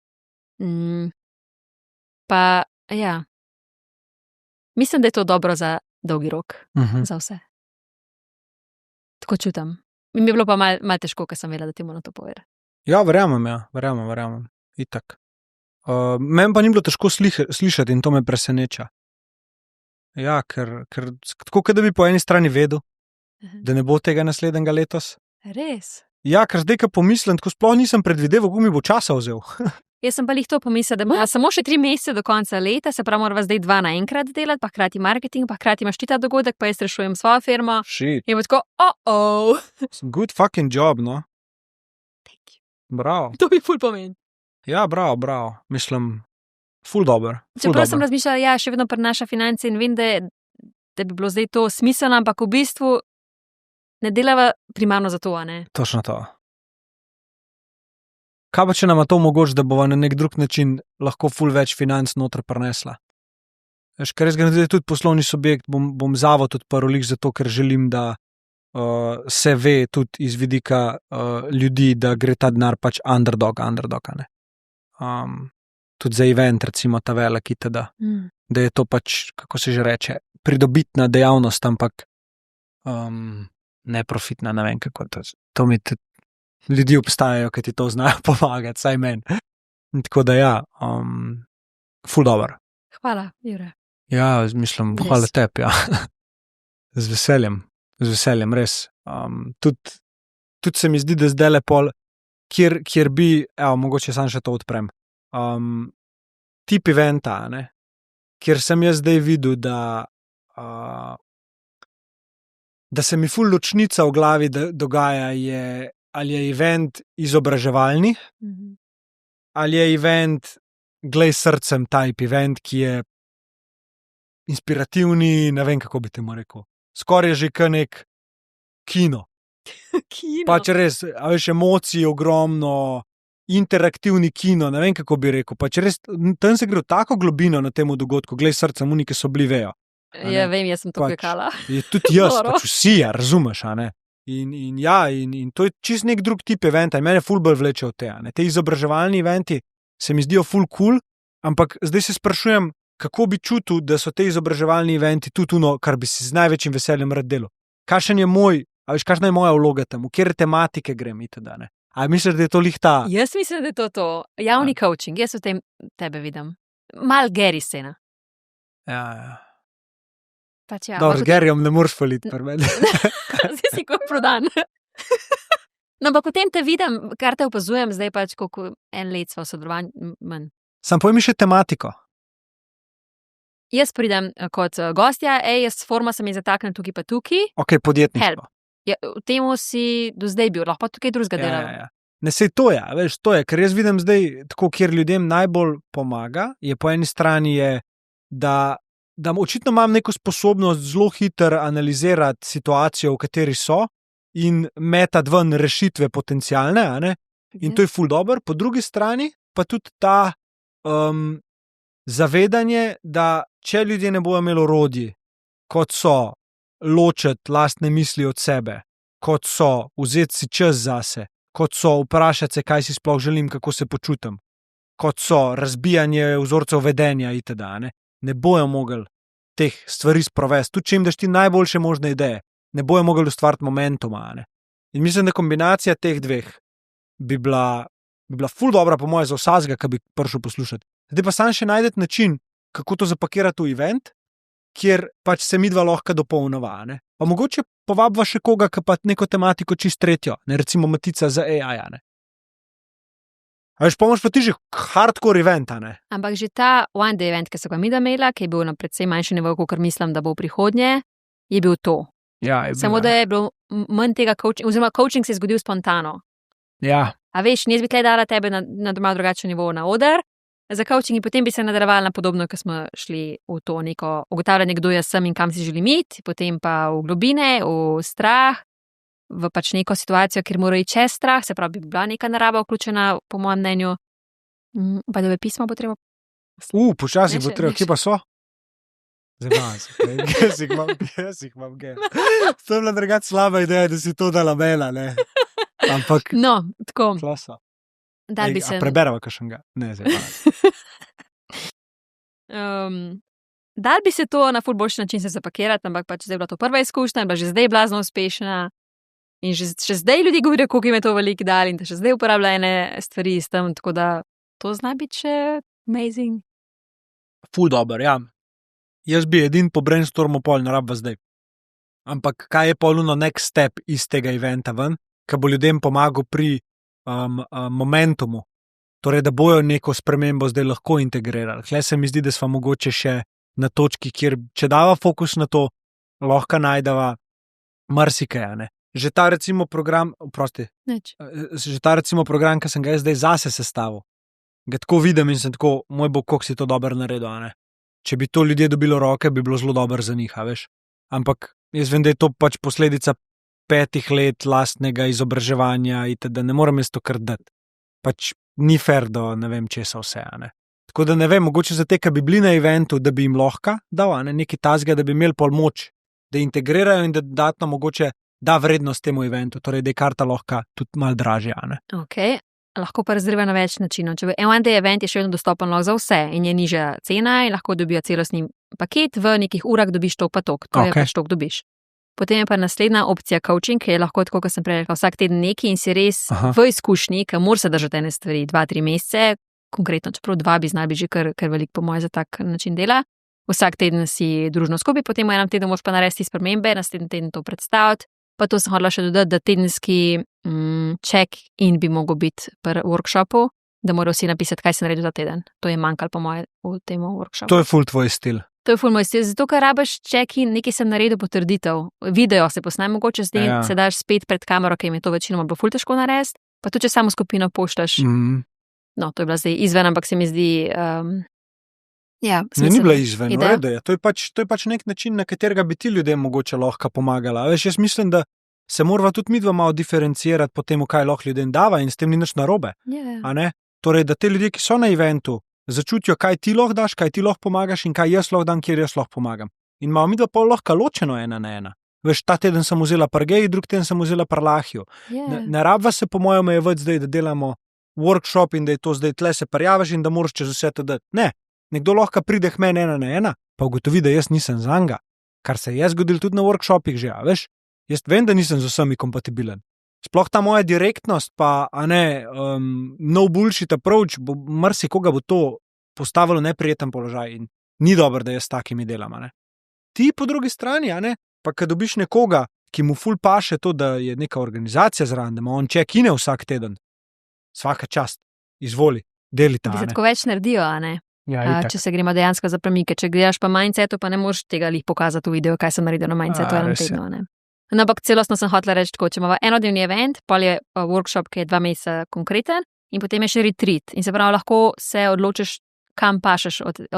Pa ja, mislim, da je to dobro za dolgi rok, za vse. Tako čutam. Mi je bilo pa malo težko, ker sem vedela, da ti moram to povedati. Ja, verjamem. Itak. Meni pa ni bilo težko slišati in to me preseneča. Ja, ker tako, da bi po eni strani vedel, da ne bo tega naslednjega letos. Res? Ja, ker zdaj, ko pomislim, tako sploh nisem predvideval, kako mi bo časa vzel. Jaz sem pa lih to pomislila, da ima samo še 3 mesece do konca leta, se pravi, morava zdaj 2 naenkrat delati, pa hkrati marketing, pa hkrati imaš ti ta dogodek, pa jaz rešujem svojo firmo. Shit. In bo tako, Good fucking job, no. Thank you. Bravo. To mi ful pomeni. Ja, bravo. Mislim, ful dober. Čeprav sem razmišljala, ja, še vedno prenaša finance in vem, da bi bilo zdaj to smiselno, ampak v bistvu ne delava primarno za to, a ne? Točno to. kaj pa če nama to omogoči, da bova na nek drug način lahko ful več financ noter prinesla? Veš, ker jaz grem tudi poslovni subjekt, bom zavod odprl lih zato, ker želim, da se ve tudi iz vidika ljudi, da gre ta denar pač underdog, ne. Tudi za event, recimo ta velik itd. Da je to pač, kako se že reče, pridobitna dejavnost, ampak neprofitna, ne vem kako to mi tudi ljudi obstajajo, ki ti to znajo pomagati, saj meni. Tako da ja, ful dobro. Hvala, Jure. Ja, mislim, hvala tebi, ja. Z veseljem, res. Tudi se mi zdi, da zdaj lepo, kjer bi, mogoče sam še to odprem, tip eventa, ne, kjer sem jaz zdaj videl, da se mi ful ločnica v glavi dogaja, ali je event izobraževalni, ali je event glej srcem type event, ki je inspirativni, ne vem, kako bi temu rekel. Skoraj je že kar nek kino. Pač res, a veš, emocij ogromno, interaktivni kino, ne vem, kako bi rekel. Pač res, tam se gre v tako globino na temu dogodku, glej srcem, oni, ki so bili vejo. Ja, vem, jaz sem to klikala. Tudi jaz, pač vsi, ja, razumeš, a ne. In to je čist nek drug tip eventa in mene ful bolj vleče od tega. Te izobraževalni eventi se mi zdijo ful cool, ampak zdaj se sprašujem, kako bi čutil, da so te izobraževalni eventi tudi ono, kar bi si z največjim veseljem rad delal. Kakšen je moj, a veš, kakšna je moja vloga tam, v kjer tematike grem itd. A misliš, da je to lih ta? Jaz mislim, da je to javni coaching, jaz v tem tebe vidim. Mal Gary scena. Ja. Pač ja. Dobro, z Garyjem ne moreš faliti pri meni. Zdaj si kot prodan. No, pa potem te vidim, kar te opazujem, zdaj pač koliko en let sva v sodelovanju manj. Sam pojmi še tematiko. Jaz pridem kot gostja, jaz forma se mi zatakne tukaj pa tukaj. Ok, podjetništvo. Ja, v temu si do zdaj bil, lahko pa tukaj drugega delal. Ja. Ne, sej to je, veš, to je, ker jaz vidim zdaj, tako, kjer ljudem najbolj pomaga, je po eni strani je, da očitno imam neko sposobnost zelo hitro analizirati situacijo, v kateri so in metati ven rešitve potencialne, a ne? In to je ful dobro. Po drugi strani pa tudi ta zavedanje, da če ljudje ne bojo imeli orodij, kot so ločiti lastne misli od sebe, kot so vzeti si čas zase, kot so vprašati se, kaj si sploh želim, kako se počutim, kot so razbijanje vzorcev vedenja itd. Ne bojo mogli teh stvari sprovesti, tudi če jim daš ti najboljše možne ideje, ne bojo mogli ustvariti momentuma. In mislim, da kombinacija teh dveh bi bila ful dobra po moje za vsakega, ki bi prišel poslušati. Zdaj pa sam še najdete način, kako to zapakirati v event, kjer pač se midva lahko dopolnjava. Pa mogoče povabiva še koga, ki pa neko tematiko čist tretjo, ne, recimo Matica za AI. A veš, pomoč pa ti že hardcore event, ne? Ampak že ta one day event, ki so ga mi da imela, ki je bil na predvsej manjši nivo, kot mislim, da bo v prihodnje, je bil to. Ja, je bil. Samo da je bilo manj tega coaching, oziroma coaching se je zgodil spontano. Ja. A veš, jaz bi tle dala tebe na malo drugačen nivo na oder, za coaching in potem bi se nadaljevala na podobno, ko smo šli v to neko ugotavljanje, kdo jaz sem in kam si želim iti, potem pa v globine, v strah, v pač neko situacijo, kjer mora iti čez strah, se pravi, bi bila neka narava vključena, po mojem mnenju. Pa da bi pismo bo treba. Počasi bo treba, kje pa so? Jaz jih imam. To je bila drugače slaba ideja, da si to dala mela, ne? Ampak. No, tako. Klasa. Preberava kakšnega? Ne, dal bi se to na ful boljši način se zapakirati, ampak pač zdaj je bila to prva izkušnja, bila že zdaj blazno uspešna in še zdaj ljudi govorijo, koliko jim je to veliko dal in da še zdaj uporablja ene stvari s tem, tako da to zna biti še amazing. Ful dober, ja. Jaz bi edin po brainstormu pol narabva zdaj. Ampak kaj je poluno next step iz tega eventa ven, ki bo ljudem pomagal pri momentumu, torej da bojo neko spremembo zdaj lahko integrirali. Hle se mi zdi, da smo mogoče še na točki, kjer če dava fokus na to, lahko najdava marsikaj, ne. Že ta recimo program, že ta recimo program, ki sem ga zdaj zase sestavil, ga tako vidim in sem tako, moj bog, koliko si to dobro naredil, ne. Če bi to ljudje dobilo roke, bi bilo zelo dobro za njih, veš. Ampak jaz vem, da je to pač posledica 5 let lastnega izobraževanja itd. Ne morem jaz to kar dati. Pač ni fair do ne vem česa vse, ne. Tako da ne vem, mogoče za te, ki bi bili na eventu, da bi jim lahko dal, ne, nekaj tazga, da bi imeli pol moč, da integrirajo in da dodatno mogoče da vrednost temu eventu, torej da je karta lahko tudi malo dražja, ne. Okay. Lahko pa razdelijo na več načinov. Če one-day event je še vedno dostopen lahko za vse in je nižja cena in lahko dobijo celostni paket, v nekih urah dobiš tok pa tok, to je pač tok dobiš. Potem je pa naslednja opcija coaching, ki je lahko tako, kot sem prej rekla, vsak teden neki in si res v izkušnji, ki moraš se držati ene stvari 2-3 mesece, konkretno, čeprav 2 bi znali biti že kar veliko po moje za tak način dela. Vsak teden si družno skupaj, potem v enem tednu moraš pa narediti spremembe, naslednji teden to predstaviti. Pa to sem hodila še dodati, da tedenski check-in bi mogel biti pri workshopu, da morajo vsi napisati, kaj se naredi za teden. To je manjkalo po moje v tem workshopu. To je ful tvoj stil. To je ful moj stil, zato ker rabiš check-in, nekaj sem naredil potrditev. Video se posnaj, mogoče zdaj se daš spet pred kamero, ker jim je to večinoma bilo ful težko narediti, pa tudi če samo skupino poštaš. No, to je bila zdaj izven, ampak se mi zdi... ni bila izven, v redu je. To je pač nek način, na katerega bi ti ljudem mogoče lahko pomagala. Veš, jaz mislim, da se morava tudi midva malo diferencirati po temu, kaj lahko ljudem dava in s tem ni nič narobe. A ne? Torej, da te ljudje, ki so na eventu, začutijo, kaj ti lahko daš, kaj ti lahko pomagaš in kaj jaz lahko dam, kjer jaz lahko pomagam. In imamo midva pol lahko ločeno ena na ena. Veš, ta teden sem vzela par geji, drug teden sem vzela par lahju. Ne rabva se po mojem omejevati zdaj, da delamo workshop in da je to zdaj tle se prijaviš in da moraš čez vse to dati. Ne. Nekdo lahko pride k meni ena na ena, pa ugotovi, da jaz nisem zanga, kar se je zgodilo tudi na workshopih že, veš? Jaz vem, da nisem z vsemi kompatibilen. Sploh ta moja direktnost, pa no bullshit approach, marsikoga bo to postavilo neprijeten položaj in ni dobro, da jaz s takimi delam, ne? Ti po drugi strani, pa kad dobiš nekoga, ki mu ful paše to, da je neka organizacija zraven, da ima on check-ine vsak teden, svaka čast, izvoli, delita, bi se tako več naredijo, ne? Če se gremo dejansko za premike, če gledaš pa mindsetu, pa ne moreš tega lih pokazati v videu, kaj sem naredil na mindsetu enem tednu, ne. No, ampak celostno sem hotela reči tako, če imamo enodnevni event, pol je workshop, ki je 2 meseca konkreten in potem je še retreat in se pravi, lahko se odločiš, kam pašeš,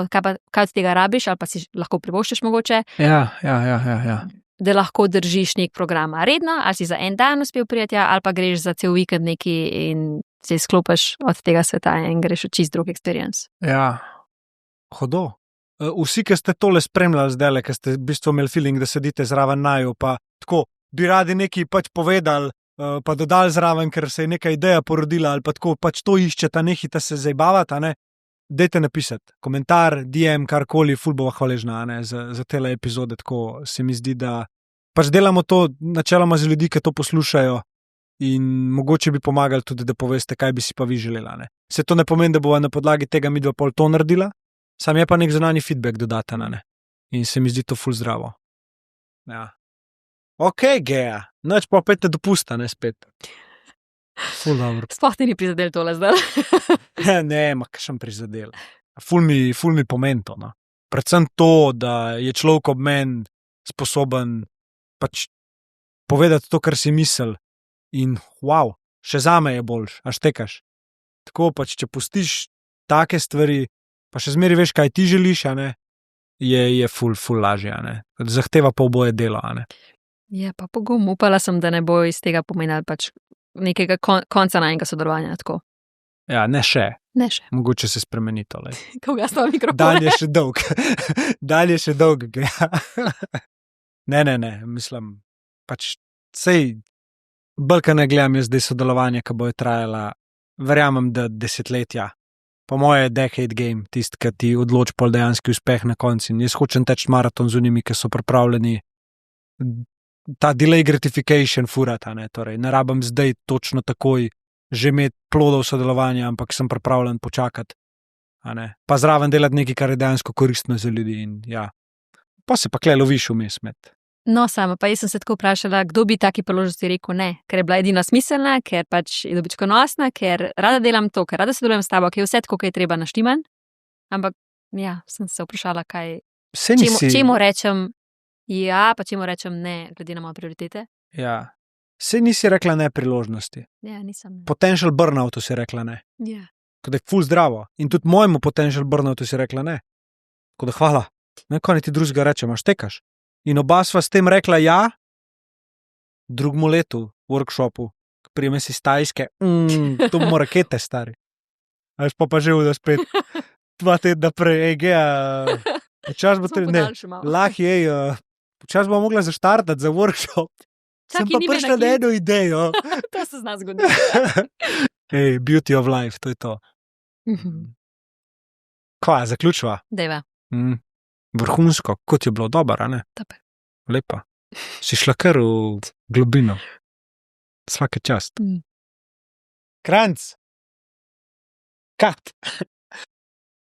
kaj od tega rabiš ali pa si lahko privoščiš mogoče. Ja. Da lahko držiš nek program redno, ali si za en dan uspel priti, ali pa greš za cel vikend neki in se izklopiš od tega sveta in greš v čist drug experience. Ja, hodo. Vsi, ki ste tole spremljali zdajle, ki ste v bistvu imeli feeling, da sedite zraven naju, pa tako bi radi nekaj pač povedali, pa dodali zraven, ker se je neka ideja porodila, ali pa tako pač to iščeta, nehite se zajbavati, ne? Dajte napisati komentar, DM, karkoli, ful bova hvaležna, za tele epizode, tako se mi zdi, da pač delamo to načeloma za ljudi, ki to poslušajo in mogoče bi pomagali tudi, da poveste, kaj bi si pa vi želela, ne? Se to ne pomeni, da bova na podlagi tega midva pol to naredila, sam je pa nek zunanji feedback dodaten, ne? In se mi zdi to ful zdravo. Ja. Ok, geja, noč pa opet ne dopusta, ne spet. Ful dobro. Sploh ti ni prizadel tole zdaj. Ne, kakšen prizadel. Ful mi pomeni to, no. Predvsem to, da je človek ob meni sposoben pač povedati to, kar si misel. In wow, še zame je boljš, a štekaš. Tako pač, če pustiš take stvari, pa še zmeri veš, kaj ti želiš, a ne, je ful lažje, a ne. Zahteva pa oboje delo, a ne. Ja, pa pogum, upala sem, da ne bo iz tega pomenili pač nekega konca najnega sodelovanja, tako. Ja, ne še. Ne še. Mogoče se spremeni tole. Ko gasno mikrofone. Dan je še dolg. Dan je še dolg. Ne, mislim, pač sej, bolj ne gledam jaz zdaj sodelovanje, ki bo je trajala, verjamem, da desetletja. Po moje je decade game, tisti, ki ti odloči pol dejanski uspeh na konci. Jaz hočem teči maraton z unimi, ki so pripravljeni ta delay gratification furata, ne, torej ne rabim zdaj točno takoj že imeti plodov sodelovanja, ampak sem pripravljen počakati, a ne, pa zraven delati nekaj, kar je dejansko koristno za ljudi in ja, pa se pa kle loviš vmes med. No, sama, pa jaz sem se tako vprašala, kdo bi taki priložnosti rekel ne, ker je bila edina smiselna, ker pač je dobičkonosna, ker rada delam to, ker rada sodelujem s tabo, ker je vse tako, kaj je treba naštiman, ampak ja, sem se vprašala, kaj, čemu rečem ja, pa čemu rečem ne, glede na moje prioritete. Ja, saj nisi rekla ne priložnosti. Ja, nisem. Potential burnoutu si rekla ne. Ja. Tako da je ful zdravo. In tudi mojemu potential burnoutu si rekla ne. Tako da hvala. Ne, ko ti drugega rečem, a štekaš. In oba sva s tem rekla ja, drugemu letu, workshopu, prijeme si stajske, to mu rakete, stari. Až pa že da spet 2 tedna prej, Geja, čas bo Smo ne, podaljšali malo. lahko je, čas bo mogla zaštartati za workshop. Sem Čakaj, pa ni me prišla na naklic. eno idejo. To se zna zgoditi. Ej, beauty of life, to je to. Kva, zaključva? Deva, Vrhunsko, kot je bilo dobro, a ne? Tako. Lepa. Si šla kar v globino. Svaka čast. Kranc. Kat.